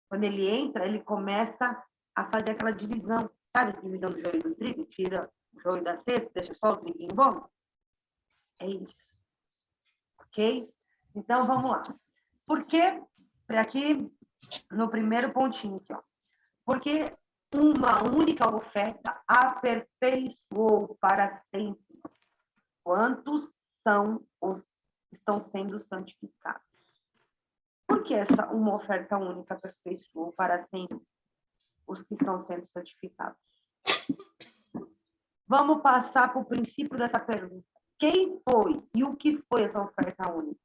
A: Quando ele entra, ele começa a fazer aquela divisão. Sabe a divisão do joio do trigo? Tira o joio da cesta, deixa só o triguinho bom? É isso. Ok? Então, vamos lá. Por que, aqui no primeiro pontinho, aqui, ó, porque uma única oferta aperfeiçoou para sempre quantos estão sendo santificados. Por que uma oferta única aperfeiçoou para sempre os que estão sendo santificados? Vamos passar para o princípio dessa pergunta. Quem foi e o que foi essa oferta única?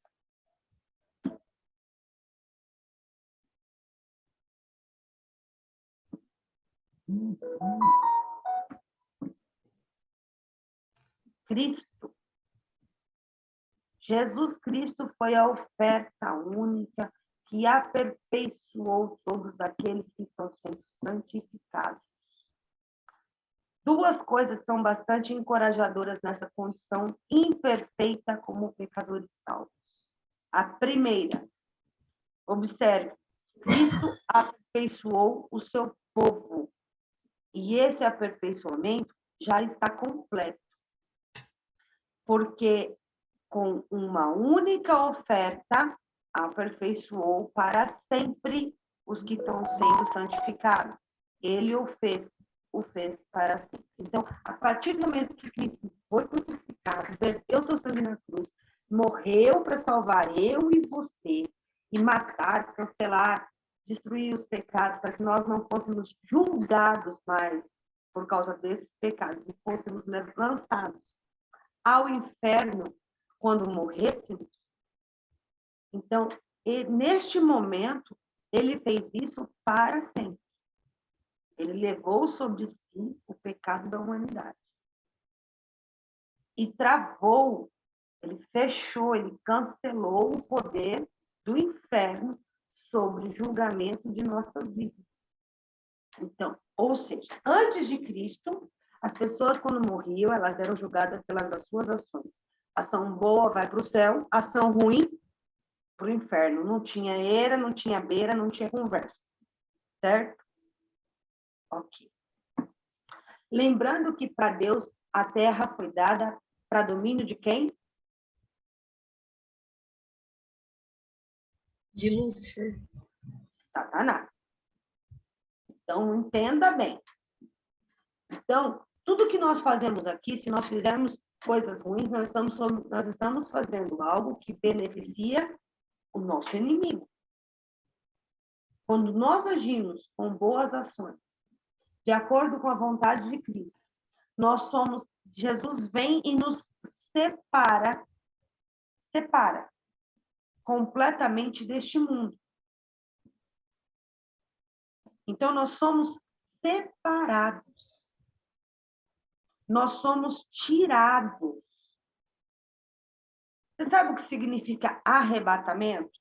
A: Cristo. Jesus Cristo foi a oferta única que aperfeiçoou todos aqueles que estão sendo santificados. Duas coisas são bastante encorajadoras nessa condição imperfeita como pecadores salvos. A primeira, observe, Cristo aperfeiçoou o seu povo. E esse aperfeiçoamento já está completo. Porque com uma única oferta, aperfeiçoou para sempre os que estão sendo santificados. Ele o fez para sempre. Então, a partir do momento que Cristo foi crucificado, verteu seu sangue na cruz, morreu para salvar eu e você, e matar, cancelar, destruir os pecados, para que nós não fôssemos julgados mais por causa desses pecados, e fôssemos lançados ao inferno quando morrêssemos. Então, neste momento, ele fez isso para sempre. Ele levou sobre si o pecado da humanidade. E travou, ele fechou, ele cancelou o poder do inferno sobre o julgamento de nossas vidas. Então, ou seja, antes de Cristo, as pessoas, quando morriam, elas eram julgadas pelas suas ações. Ação boa vai para o céu, ação ruim para o inferno. Não tinha eira, não tinha beira, não tinha conversa. Certo? Ok. Lembrando que para Deus a terra foi dada para domínio de quem?
B: De Lúcifer.
A: Satanás. Então, entenda bem. Então, tudo que nós fazemos aqui, se nós fizermos coisas ruins, nós estamos fazendo algo que beneficia o nosso inimigo. Quando nós agimos com boas ações, de acordo com a vontade de Cristo, Jesus vem e nos separa completamente deste mundo. Então, nós somos separados. Nós somos tirados. Você sabe o que significa arrebatamento?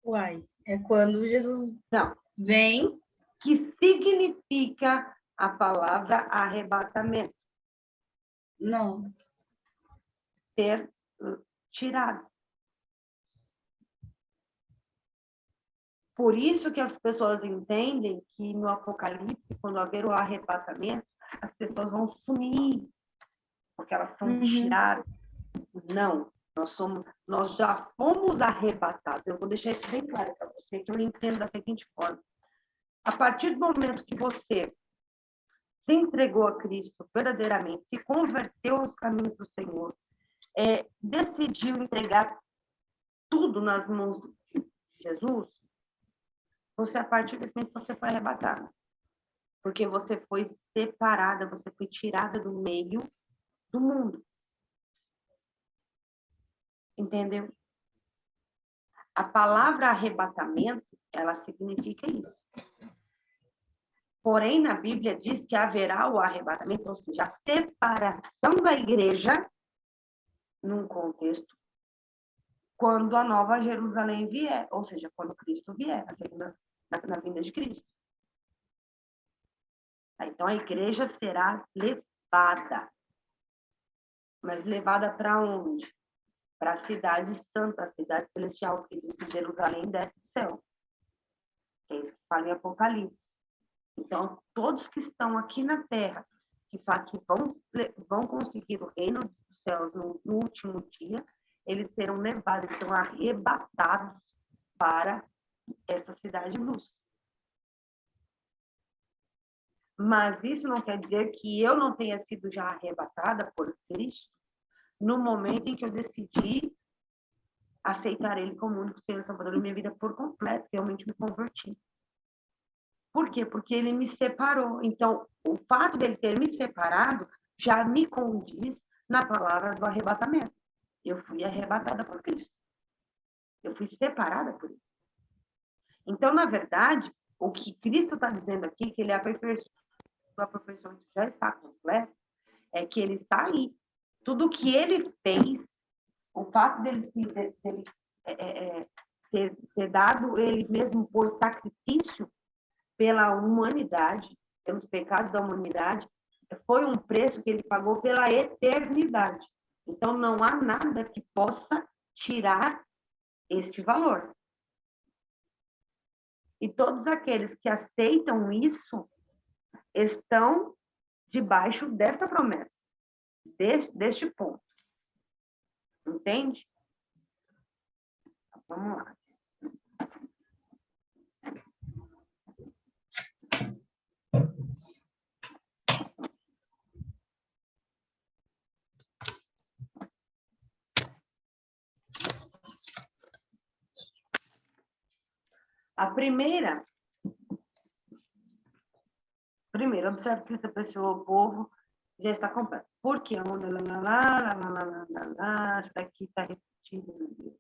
B: Uai, é quando Jesus
A: Não.
B: vem.
A: Que significa a palavra arrebatamento?
B: Não.
A: Ser tirado. Por isso que as pessoas entendem que no Apocalipse, quando haver o arrebatamento, as pessoas vão sumir, porque elas são tiradas. Não, nós já fomos arrebatados. Eu vou deixar isso bem claro para você, que eu entendo da seguinte forma. A partir do momento que você se entregou a Cristo verdadeiramente, se converteu aos caminhos do Senhor, decidiu entregar tudo nas mãos de Jesus, você, a partir desse momento, você foi arrebatada. Porque você foi separada, você foi tirada do meio do mundo. Entendeu? A palavra arrebatamento, ela significa isso. Porém, na Bíblia diz que haverá o arrebatamento, ou seja, a separação da igreja num contexto quando a nova Jerusalém vier, ou seja, quando Cristo vier, na vinda de Cristo. Então, a igreja será levada. Mas levada para onde? Para a cidade santa, a cidade celestial, que diz que Jerusalém desce do céu. É isso que fala em Apocalipse. Então, todos que estão aqui na Terra, que vão conseguir o reino dos céus no último dia, eles serão levados, eles serão arrebatados para essa cidade de luz. Mas isso não quer dizer que eu não tenha sido já arrebatada por Cristo no momento em que eu decidi aceitar Ele como único Senhor e Salvador da minha vida por completo, realmente me converti. Por quê? Porque Ele me separou. Então, o fato dele ter me separado já me condiz na palavra do arrebatamento. Eu fui arrebatada por Cristo. Eu fui separada por Ele. Então, na verdade, o que Cristo está dizendo aqui, que Ele aperfeiçoou, já está completo, é que Ele está aí. Tudo que Ele fez, o fato dele ter dado Ele mesmo por sacrifício pela humanidade, pelos pecados da humanidade, foi um preço que Ele pagou pela eternidade. Então, não há nada que possa tirar este valor. E todos aqueles que aceitam isso estão debaixo dessa promessa, deste ponto. Entende? Vamos lá. A primeira, observe que essa pessoa, o povo, já está completo. Por quê? Isso daqui está repetido, meu Deus.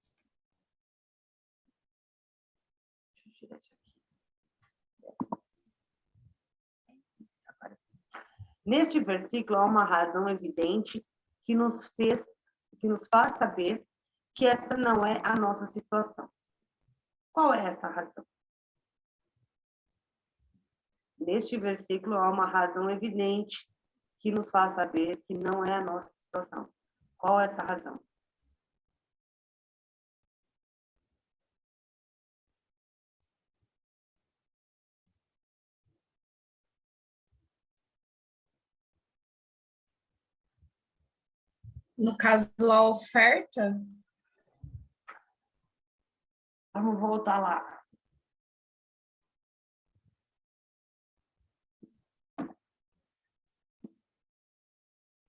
A: Deixa eu tirar isso aqui. Neste versículo, há uma razão evidente que nos faz saber que essa não é a nossa situação. Qual é essa razão? Neste versículo, há uma razão evidente que nos faz saber que não é a nossa situação. Qual é essa razão?
B: No caso, a oferta.
A: Vamos voltar lá.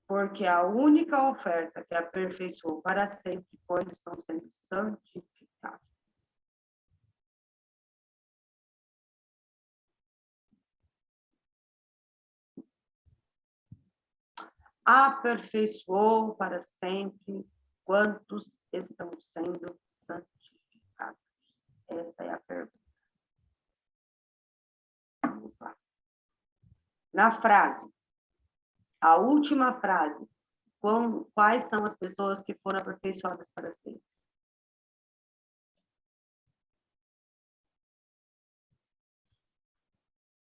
A: Porque a única oferta que aperfeiçoou para sempre quando estão sendo santificados. Aperfeiçoou para sempre quantos estão sendo santificados. Essa é a pergunta. Vamos lá. Na frase, a última frase, quais são as pessoas que foram aperfeiçoadas para sempre?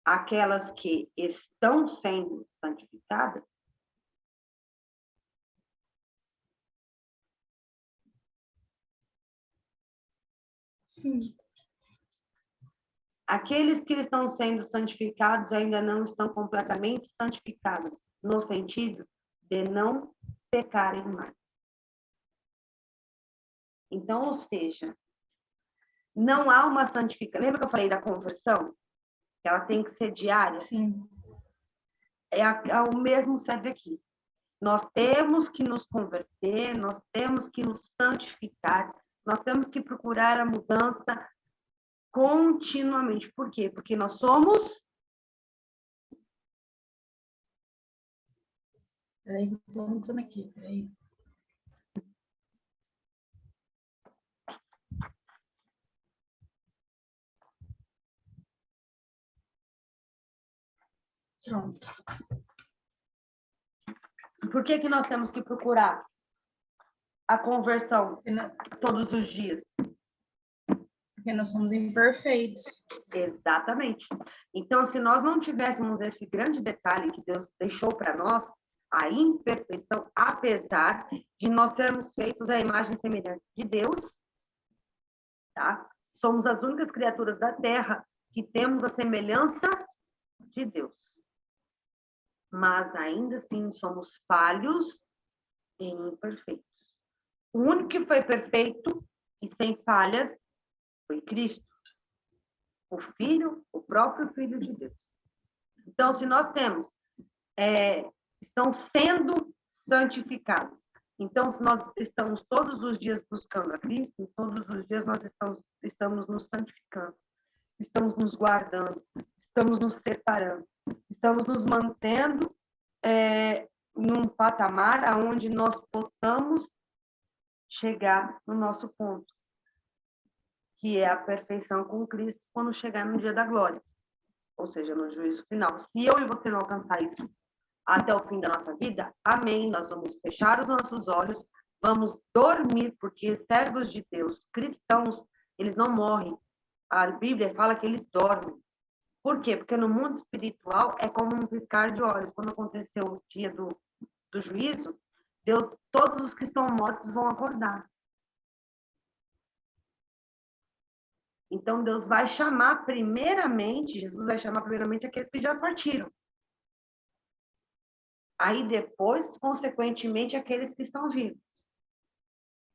A: Aquelas que estão sendo santificadas?
B: Sim.
A: Aqueles que estão sendo santificados ainda não estão completamente santificados, no sentido de não pecarem mais. Então, ou seja, não há uma santificação. Lembra que eu falei da conversão? Ela tem que ser diária?
B: Sim.
A: O mesmo serve aqui. Nós temos que nos converter, nós temos que nos santificar, nós temos que procurar a mudança continuamente. Por quê? Porque nós somos...
B: Peraí, estou anotando aqui, peraí. Pronto.
A: Por que nós temos que procurar a conversão todos os dias?
B: Porque nós somos imperfeitos.
A: Exatamente. Então, se nós não tivéssemos esse grande detalhe que Deus deixou para nós, a imperfeição, apesar de nós sermos feitos à imagem e semelhança de Deus, tá? Somos as únicas criaturas da Terra que temos a semelhança de Deus. Mas ainda assim somos falhos e imperfeitos. O único que foi perfeito e sem falhas foi Cristo, o Filho, o próprio Filho de Deus. Então, se nós temos, estão sendo santificados. Então, nós estamos todos os dias buscando a Cristo, todos os dias nós estamos nos santificando, estamos nos guardando, estamos nos separando, estamos nos mantendo num patamar aonde nós possamos chegar no nosso ponto, que é a perfeição com Cristo quando chegar no dia da glória, ou seja, no juízo final. Se eu e você não alcançar isso até o fim da nossa vida, amém, nós vamos fechar os nossos olhos, vamos dormir, porque servos de Deus, cristãos, eles não morrem. A Bíblia fala que eles dormem. Por quê? Porque no mundo espiritual é como um piscar de olhos. Quando aconteceu o dia do juízo, Deus, todos os que estão mortos vão acordar. Então, Deus vai chamar primeiramente, Jesus vai chamar primeiramente aqueles que já partiram. Aí depois, consequentemente, aqueles que estão vivos.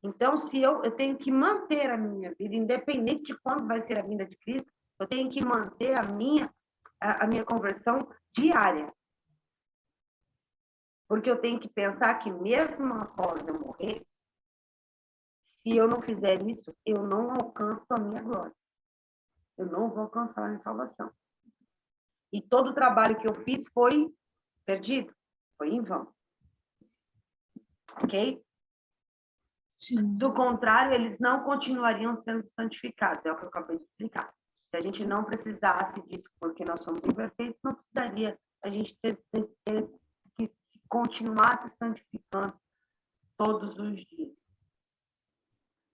A: Então, se eu tenho que manter a minha vida, independente de quando vai ser a vinda de Cristo, eu tenho que manter a minha conversão diária. Porque eu tenho que pensar que mesmo após eu morrer, se eu não fizer isso, eu não alcanço a minha glória. Eu não vou alcançar a minha salvação. E todo o trabalho que eu fiz foi perdido, foi em vão. Ok?
B: Sim.
A: Do contrário, eles não continuariam sendo santificados, é o que eu acabei de explicar. Se a gente não precisasse disso porque nós somos imperfeitos, não precisaria a gente ter que continuar se santificando todos os dias.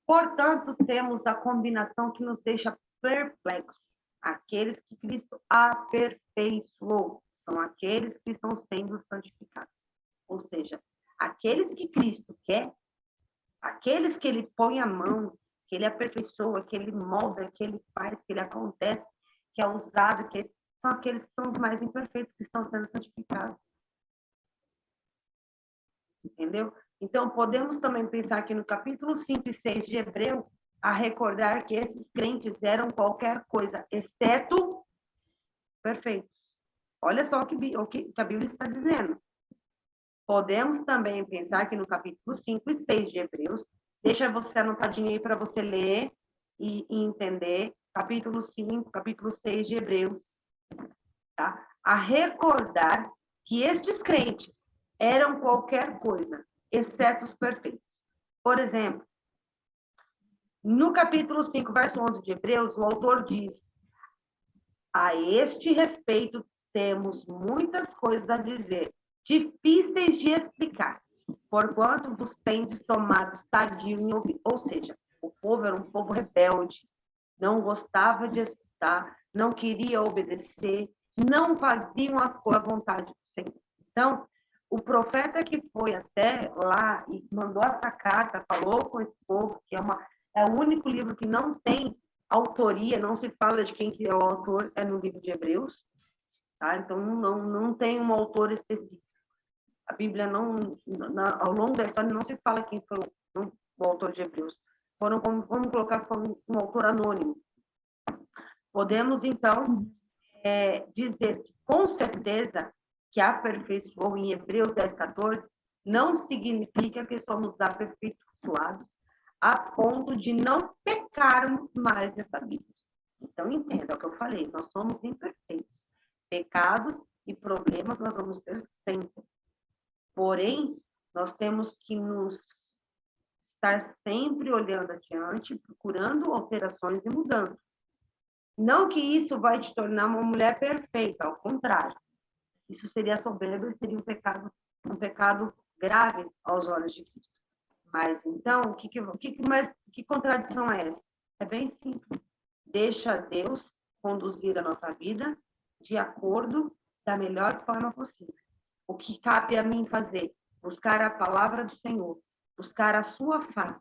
A: Portanto, temos a combinação que nos deixa perplexos. Aqueles que Cristo aperfeiçoou são aqueles que estão sendo santificados. Ou seja, aqueles que Cristo quer, aqueles que ele põe a mão, que ele aperfeiçoa, que ele molda, que ele faz, que ele acontece, que é usado, são aqueles que são os mais imperfeitos que estão sendo santificados. Entendeu? Então, podemos também pensar aqui no capítulo 5 e 6 de Hebreus, a recordar que esses crentes eram qualquer coisa, exceto perfeitos. Olha só o que a Bíblia está dizendo. Podemos também pensar que no capítulo 5 e 6 de Hebreus, deixa você anotadinho aí para você ler e entender, capítulo 5, capítulo 6 de Hebreus, tá? A recordar que estes crentes eram qualquer coisa, exceto os perfeitos. Por exemplo, no capítulo 5, verso 11 de Hebreus, o autor diz: a este respeito temos muitas coisas a dizer, difíceis de explicar, porquanto vos tendes tomado tardio em ouvir. Ou seja, o povo era um povo rebelde, não gostava de escutar, não queria obedecer, não faziam a vontade do Senhor. Então, o profeta que foi até lá e mandou essa carta, falou com esse povo, que é o único livro que não tem autoria, não se fala de quem que é o autor, é no livro de Hebreus, tá? Então, não tem um autor específico. A Bíblia ao longo da história não se fala quem foi o autor de Hebreus. Vamos colocar como um autor anônimo. Podemos, então, dizer que, com certeza, que aperfeiçoou em Hebreus 10:14 não significa que somos aperfeiçoados a ponto de não pecarmos mais nessa vida. Então, entenda o que eu falei, nós somos imperfeitos. Pecados e problemas nós vamos ter sempre. Porém, nós temos que nos estar sempre olhando adiante, procurando alterações e mudanças. Não que isso vai te tornar uma mulher perfeita, ao contrário. Isso seria soberba e seria um pecado grave aos olhos de Cristo. Mas, então, que contradição é essa? É bem simples. Deixa Deus conduzir a nossa vida de acordo da melhor forma possível. O que cabe a mim fazer? Buscar a palavra do Senhor, buscar a sua face.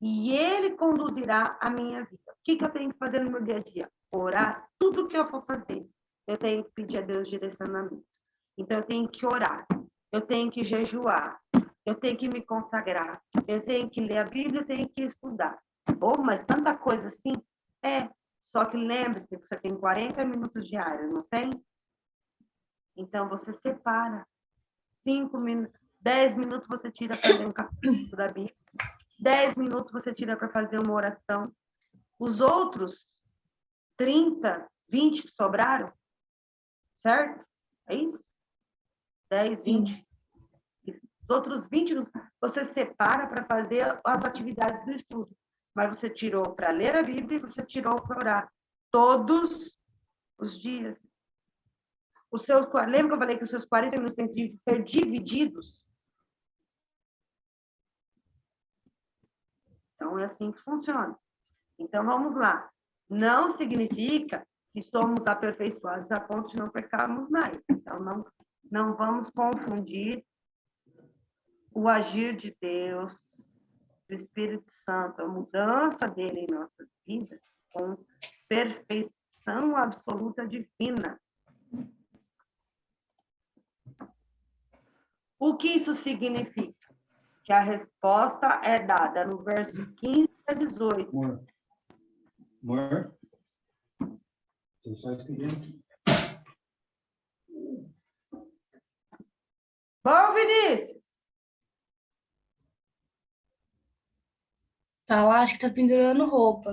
A: E Ele conduzirá a minha vida. O que eu tenho que fazer no meu dia a dia? Orar. Tudo que eu for fazer, eu tenho que pedir a Deus direcionamento. Então, eu tenho que orar. Eu tenho que jejuar. Eu tenho que me consagrar. Eu tenho que ler a Bíblia, eu tenho que estudar. Oh, mas tanta coisa assim? Só que lembre-se que você tem 40 minutos diários, não tem? Então, você separa. 5 minutos, 10 minutos você tira para ler um capítulo da Bíblia. 10 minutos você tira para fazer uma oração. Os outros 30, 20 que sobraram, certo? É isso? 10, 20. Os outros 20 você separa para fazer as atividades do estudo. Mas você tirou para ler a Bíblia e você tirou para orar. Todos os dias. Lembra que eu falei que os seus 40 minutos têm que ser divididos? Então, é assim que funciona. Então, vamos lá. Não significa que somos aperfeiçoados a ponto de não pecarmos mais. Então, não vamos confundir o agir de Deus, do Espírito Santo, a mudança dele em nossas vidas, com perfeição absoluta divina. O que isso significa? Que a resposta é dada no verso 15 a 18.
C: Amor? Estou só escrevendo aqui.
A: Bom, Vinícius?
B: Tá lá, acho que tá pendurando roupa.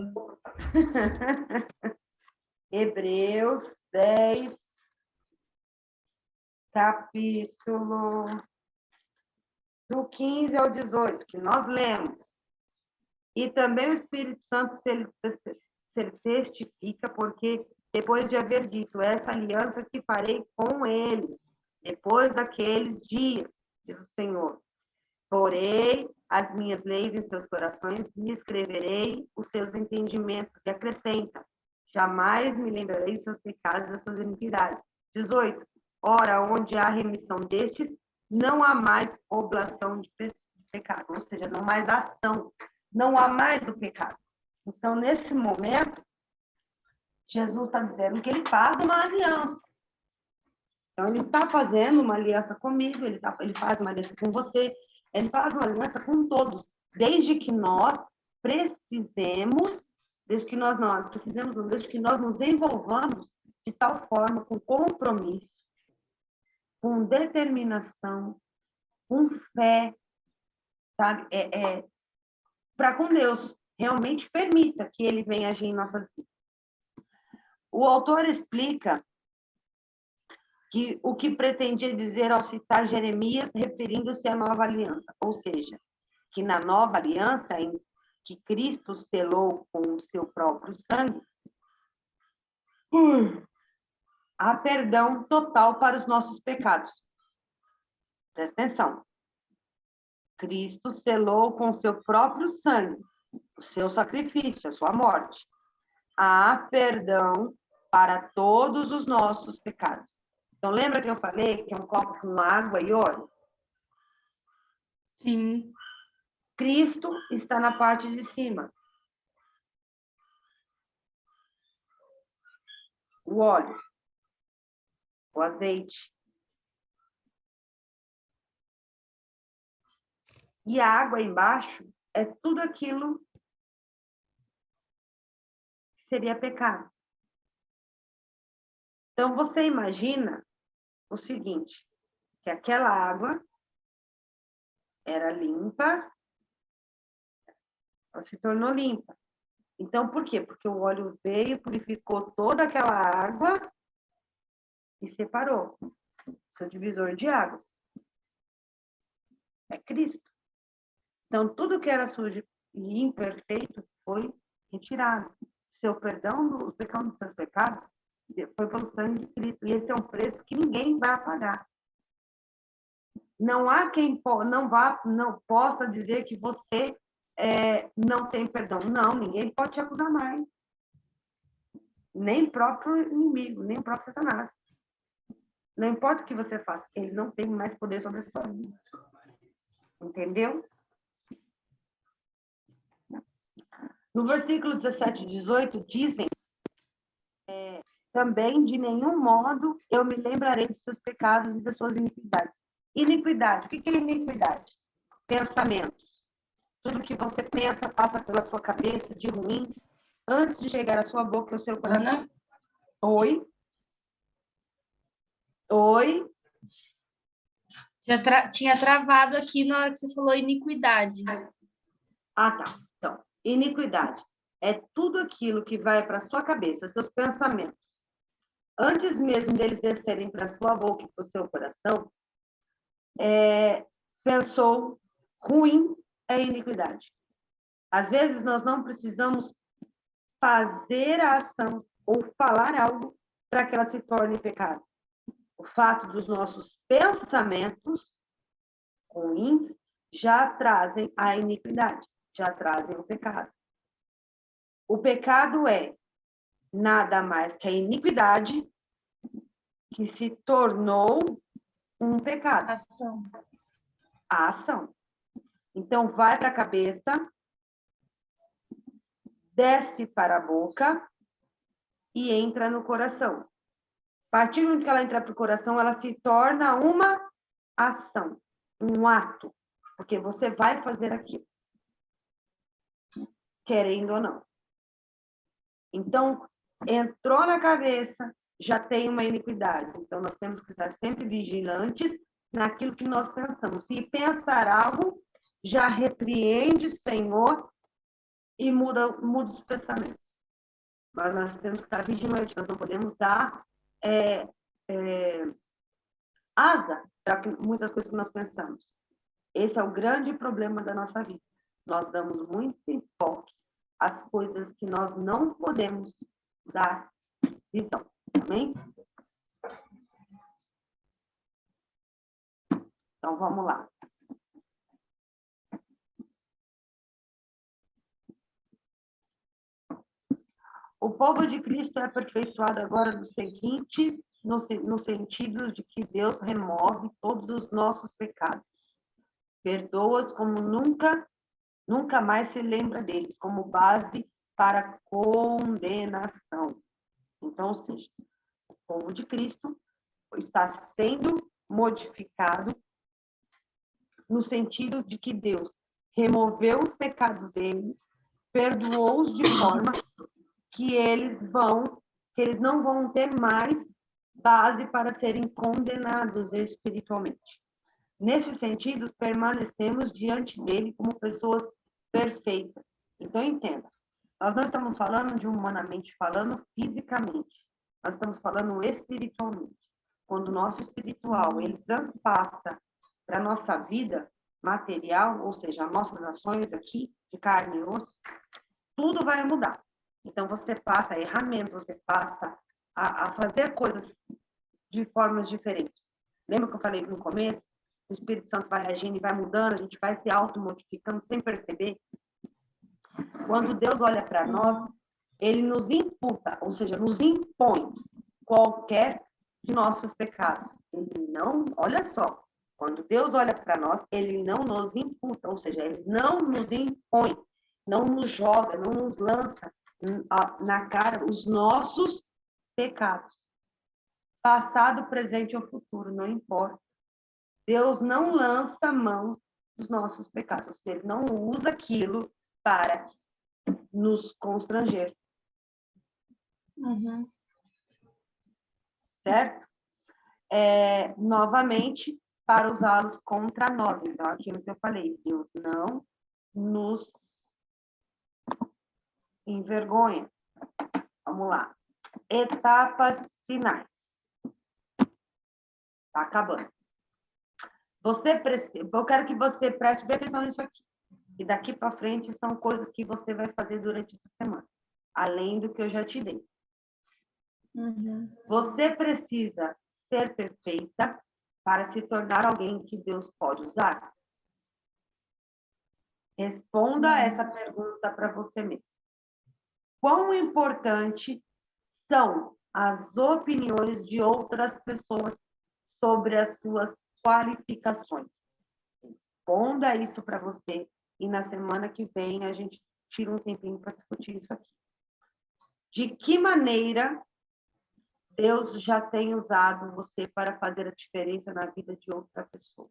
A: Hebreus 10, capítulo do 15 ao 18, que nós lemos. E também o Espírito Santo se testifica, porque depois de haver dito essa aliança que farei com ele, depois daqueles dias, diz o Senhor, porei as minhas leis em seus corações e escreverei os seus entendimentos. E acrescenta, jamais me lembrarei dos seus pecados e das suas iniquidades. 18. Ora, onde há remissão destes, não há mais oblação de pecado, ou seja, não mais ação, não há mais o pecado. Então, nesse momento, Jesus está dizendo que ele faz uma aliança. Então, ele está fazendo uma aliança comigo, ele faz uma aliança com você, ele faz uma aliança com todos, desde que nós desde que nós nos envolvamos de tal forma, com compromisso, com determinação, com fé, sabe? Para com Deus, realmente permita que ele venha agir em nossas vidas. O autor explica que o que pretendia dizer ao citar Jeremias, referindo-se à nova aliança, ou seja, que na nova aliança em que Cristo selou com o seu próprio sangue, há perdão total para os nossos pecados. Presta atenção. Cristo selou com o seu próprio sangue o seu sacrifício, a sua morte. Há perdão para todos os nossos pecados. Então, lembra que eu falei que é um copo com água e óleo?
B: Sim.
A: Cristo está na parte de cima. o óleo, o azeite. E a água embaixo é tudo aquilo que seria pecado. Então, você imagina o seguinte, que aquela água era limpa, ela se tornou limpa. Então, por quê? Porque o óleo veio, purificou toda aquela água e separou. Seu divisor de águas é Cristo. Então, tudo que era sujo e imperfeito foi retirado. Seu perdão, o perdão dos seus pecados, foi pelo sangue de Cristo. E esse é um preço que ninguém vai pagar. Não há quem não possa dizer que você não tem perdão. Não, ninguém pode te acusar mais. Nem o próprio inimigo, nem o próprio Satanás. Não importa o que você faça, ele não tem mais poder sobre a sua vida. Entendeu? No versículo 17 e 18, dizem, também, de nenhum modo, eu me lembrarei dos seus pecados e das suas iniquidades. Iniquidade, o que é iniquidade? Pensamentos. Tudo que você pensa passa pela sua cabeça de ruim, antes de chegar à sua boca e ao seu coração.
B: Ana?
A: Oi? Oi?
B: Tinha travado aqui na hora que você falou iniquidade.
A: Ah, tá. Então, iniquidade é tudo aquilo que vai para sua cabeça, seus pensamentos. Antes mesmo deles descerem para sua boca e para o seu coração, pensou ruim é iniquidade. Às vezes nós não precisamos fazer a ação ou falar algo para que ela se torne pecado. O fato dos nossos pensamentos ruins já trazem a iniquidade, já trazem o pecado. O pecado é nada mais que a iniquidade que se tornou um pecado.
B: Ação.
A: A ação. Então, vai para a cabeça, desce para a boca e entra no coração. A partir do momento que ela entra para o coração, ela se torna uma ação, um ato, porque você vai fazer aquilo, querendo ou não. Então, entrou na cabeça, já tem uma iniquidade. Então, nós temos que estar sempre vigilantes naquilo que nós pensamos. Se pensar algo, já repreende, Senhor, e muda os pensamentos. Mas nós temos que estar vigilantes, nós não podemos dar asa para muitas coisas que nós pensamos. Esse é o grande problema da nossa vida. Nós damos muito enfoque às coisas que nós não podemos dar visão. Amém? Então, vamos lá. O povo de Cristo é aperfeiçoado agora no seguinte, no sentido de que Deus remove todos os nossos pecados. Perdoa-os como nunca mais se lembra deles, como base para condenação. Então, ou seja, o povo de Cristo está sendo modificado no sentido de que Deus removeu os pecados deles, perdoou-os de forma que eles não vão ter mais base para serem condenados espiritualmente. Nesse sentido, permanecemos diante dele como pessoas perfeitas. Então, entenda, nós não estamos falando de humanamente falando, fisicamente. Nós estamos falando espiritualmente. Quando o nosso espiritual, ele transpassa para a nossa vida material, ou seja, as nossas ações aqui, de carne e osso, tudo vai mudar. Então, você passa a erramentas, você passa a fazer coisas de formas diferentes. Lembra que eu falei no começo? O Espírito Santo vai agindo e vai mudando, a gente vai se automodificando sem perceber. Quando Deus olha para nós, ele nos imputa, ou seja, nos impõe qualquer de nossos pecados. Ele não, olha só, quando Deus olha para nós, ele não nos imputa, ou seja, ele não nos impõe, não nos joga, não nos lança na cara os nossos pecados. Passado, presente ou futuro, não importa. Deus não lança mão dos nossos pecados. Ele não usa aquilo para nos constranger.
B: Uhum.
A: Certo? Novamente, para usá-los contra nós. Então, aquilo que eu falei, Deus não nos envergonha. Vamos lá. Etapas finais. Tá acabando. Eu quero que você preste bem atenção nisso aqui. E daqui para frente são coisas que você vai fazer durante essa semana, além do que eu já te dei.
B: Uhum.
A: Você precisa ser perfeita para se tornar alguém que Deus pode usar? Responda essa pergunta para você mesmo. Quão importante são as opiniões de outras pessoas sobre as suas qualificações? Responda isso para você e na semana que vem a gente tira um tempinho para discutir isso aqui. De que maneira Deus já tem usado você para fazer a diferença na vida de outra pessoa?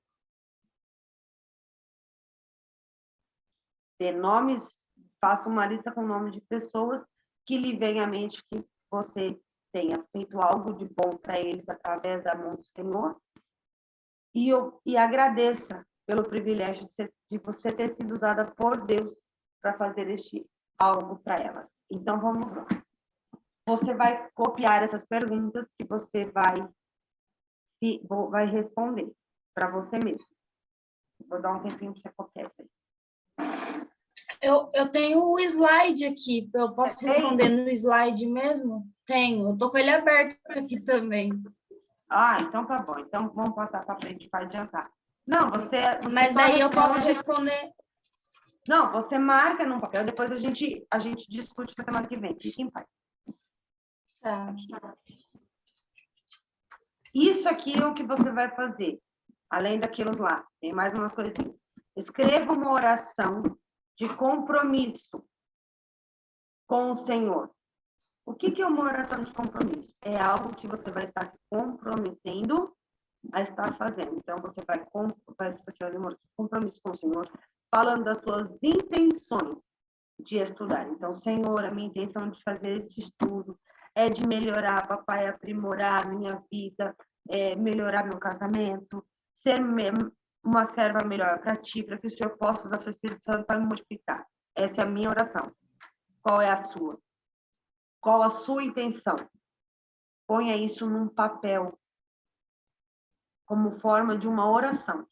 A: Dê nomes, faça uma lista com nomes de pessoas que lhe vem à mente que você tenha feito algo de bom para eles através da mão do Senhor. E agradeça pelo privilégio de você ter sido usada por Deus para fazer este algo para elas. Então, vamos lá. Você vai copiar essas perguntas que você vai responder para você mesmo. Vou dar um tempinho para você copiar isso aí.
B: Eu tenho o slide aqui. Eu posso responder no slide mesmo? Tenho. Eu tô com ele aberto aqui também.
A: Ah, então tá bom. Então vamos passar para frente para adiantar. Não, você
B: Mas daí eu posso responder.
A: Não, você marca num papel, depois a gente discute na semana que vem. Fique em paz.
B: Tá.
A: Isso aqui é o que você vai fazer, além daquilo lá. Tem mais umas coisinhas. Escreva uma oração de compromisso com o Senhor. O que é uma oração de compromisso? É algo que você vai estar se comprometendo a estar fazendo. Então, você vai fazer um compromisso com o Senhor, falando das suas intenções de estudar. Então, Senhor, a minha intenção de fazer esse estudo é de melhorar, papai, aprimorar a minha vida, melhorar meu casamento, ser uma serva melhor para ti, para que o Senhor possa usar seu Espírito Santo para me modificar. Essa é a minha oração. Qual é a sua? Qual a sua intenção? Ponha isso num papel, como forma de uma oração.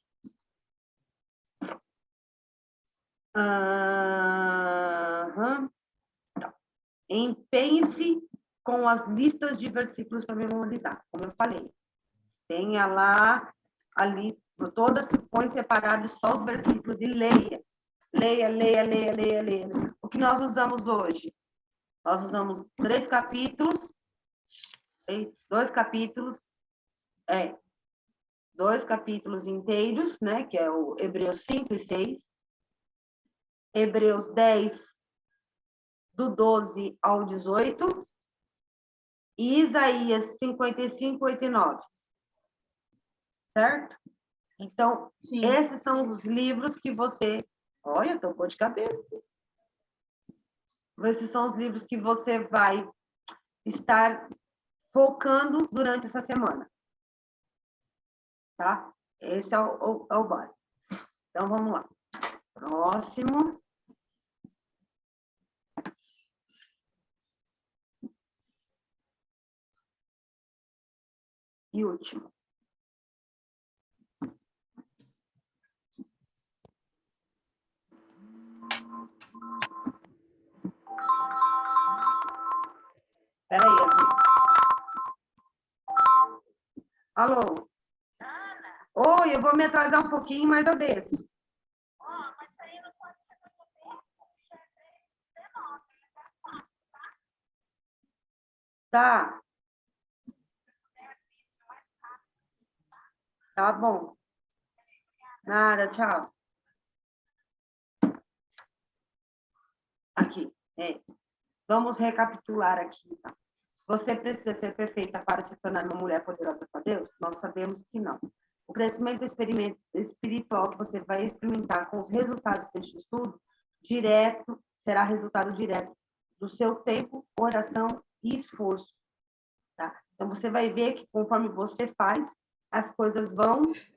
A: Empenhe-se com as listas de versículos para memorizar, como eu falei. Tenha lá, ali, todas, põe separados só os versículos e leia. Leia, leia, leia, leia, leia. O que nós usamos hoje? Nós usamos 3 capítulos, 2 capítulos, 2 capítulos inteiros, né, que é o Hebreus 5 e 6, Hebreus 10, do 12 ao 18, e Isaías 55, 8 e 9. Certo? Então,
B: Sim.
A: Esses são os livros que você... Olha, tocou de cabeça. Esses são os livros que você vai estar focando durante essa semana. Tá? Esse é o básico. Então, vamos lá. Próximo. E último. Espera aí, Alô? Oi, eu vou me atrasar um pouquinho, mas eu desço. Tá. Tá bom. Nada, tchau. Aqui, Vamos recapitular aqui, tá? Você precisa ser perfeita para se tornar uma mulher poderosa para Deus? Nós sabemos que não. O crescimento espiritual que você vai experimentar com os resultados deste estudo, será resultado direto do seu tempo, oração e esforço. Tá? Então, você vai ver que conforme você faz, as coisas vão se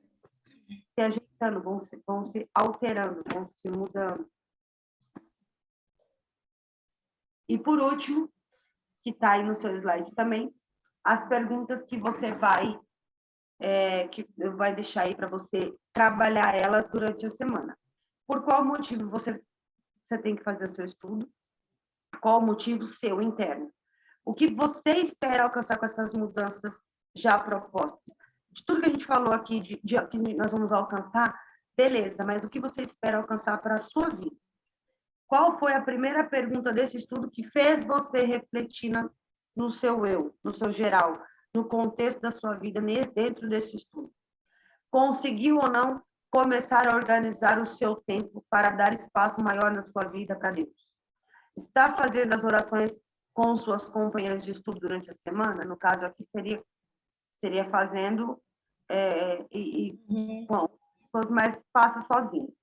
A: ajeitando, vão se alterando, vão se mudando. E, por último, que está aí no seu slide também, as perguntas que você vai deixar aí para você trabalhar elas durante a semana. Por qual motivo você tem que fazer o seu estudo? Qual o motivo seu interno? O que você espera alcançar com essas mudanças já propostas? De tudo que a gente falou aqui, que nós vamos alcançar, beleza, mas o que você espera alcançar para a sua vida? Qual foi a primeira pergunta desse estudo que fez você refletir no seu eu, no seu geral, no contexto da sua vida, dentro desse estudo? Conseguiu ou não começar a organizar o seu tempo para dar espaço maior na sua vida para Deus? Está fazendo as orações com suas companheiras de estudo durante a semana? No caso aqui, seria fazendo mas faça sozinho.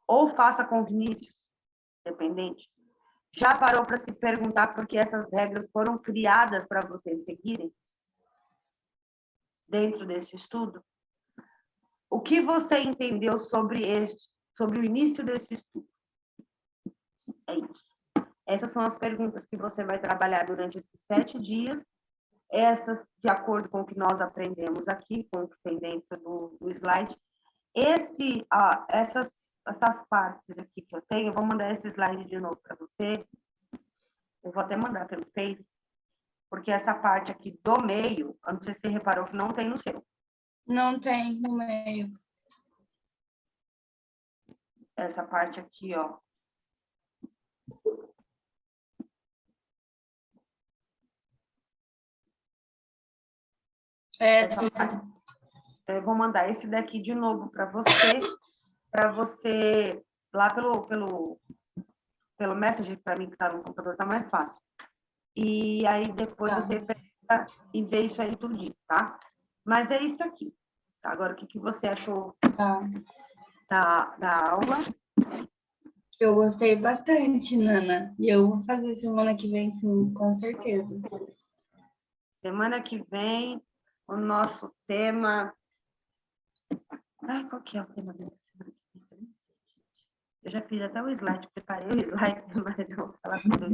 A: Ou faça com Vinícius, dependente. Já parou para se perguntar por que essas regras foram criadas para vocês seguirem? Dentro desse estudo? O que você entendeu sobre o início desse estudo? É isso. Essas são as perguntas que você vai trabalhar durante esses 7 dias. Essas, de acordo com o que nós aprendemos aqui, com o que tem dentro do slide. Essas partes aqui que eu tenho, eu vou mandar esse slide de novo para você. Eu vou até mandar pelo Face, porque essa parte aqui do meio, eu não sei se você reparou que não tem no seu.
B: Não tem no meio.
A: Essa parte aqui, ó. Eu vou mandar esse daqui de novo para você lá pelo Messenger, para mim que está no computador, tá mais fácil. E aí depois você pega e vê isso aí tudinho, tá? Mas é isso aqui. Agora, o que você achou da aula?
B: Eu gostei bastante, Nana. E eu vou fazer semana que vem, sim, com certeza.
A: Semana que vem, o nosso tema... qual que é o tema dessa semana que vem? Eu já fiz até o slide, preparei o slide, mas eu vou falar tudo.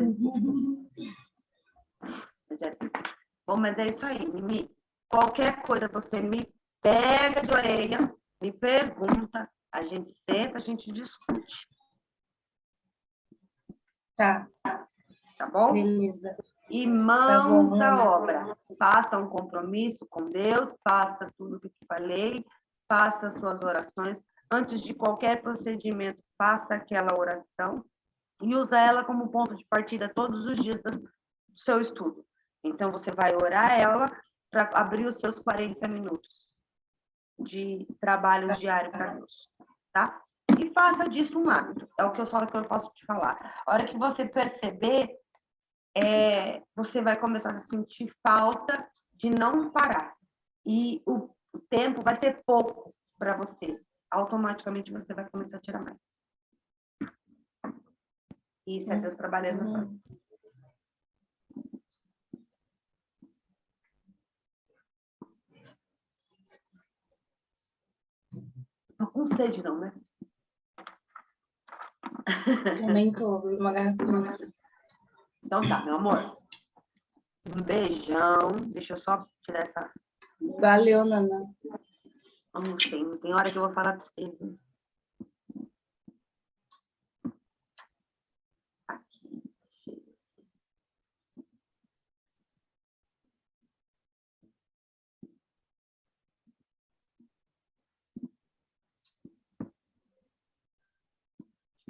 A: Bom, mas é isso aí, Mimi. Qualquer coisa você me pega de orelha, me pergunta, a gente senta, a gente discute.
B: Tá.
A: Tá bom?
B: Beleza.
A: E mãos à obra. Faça um compromisso com Deus, faça tudo o que eu falei, faça as suas orações. Antes de qualquer procedimento, faça aquela oração e usa ela como ponto de partida todos os dias do seu estudo. Então, você vai orar ela para abrir os seus 40 minutos de trabalho diário para Deus, tá? E faça disso um hábito. É o que eu posso te falar. A hora que você perceber, você vai começar a sentir falta de não parar. E o tempo vai ser pouco para você. Automaticamente você vai começar a tirar mais. E isso é Deus trabalhando na sua vida. Tô com sede, não, né?
B: Também tô, uma garrafinha aqui.
A: Então tá, meu amor. Um beijão. Deixa eu só tirar essa...
B: Valeu, Nana.
A: Tem hora que eu vou falar para você. Viu? Aqui.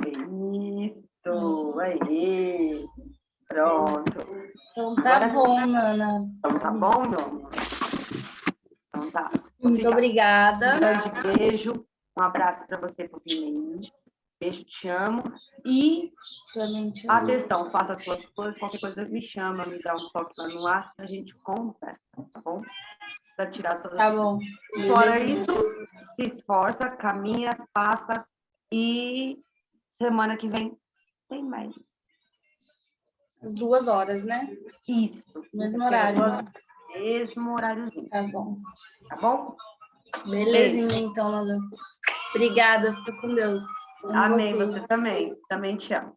A: Isso, aí. Pronto.
B: Então tá
A: Agora,
B: bom, Nana.
A: Então tá bom, meu amor? Então tá.
B: Muito obrigada.
A: Um grande beijo. Um abraço para você, Pupilinho. Beijo, te amo. E
B: Também te amo.
A: atenção, faça as suas coisas, qualquer coisa me chama, me dá um toque lá no ar, a gente conversa, tá bom? Para tirar suas
B: Tá bom.
A: Fora
B: Belezinha.
A: isso, se esforça, caminha, passa e semana que vem tem mais.
B: Às 2 horas, né?
A: Isso.
B: Mesmo horário, né?
A: Mesmo horáriozinho,
B: Tá bom.
A: tá bom?
B: Belezinha, então, Lana. Obrigada, fica com Deus. Amo
A: Amei
B: vocês.
A: você também. Também te amo.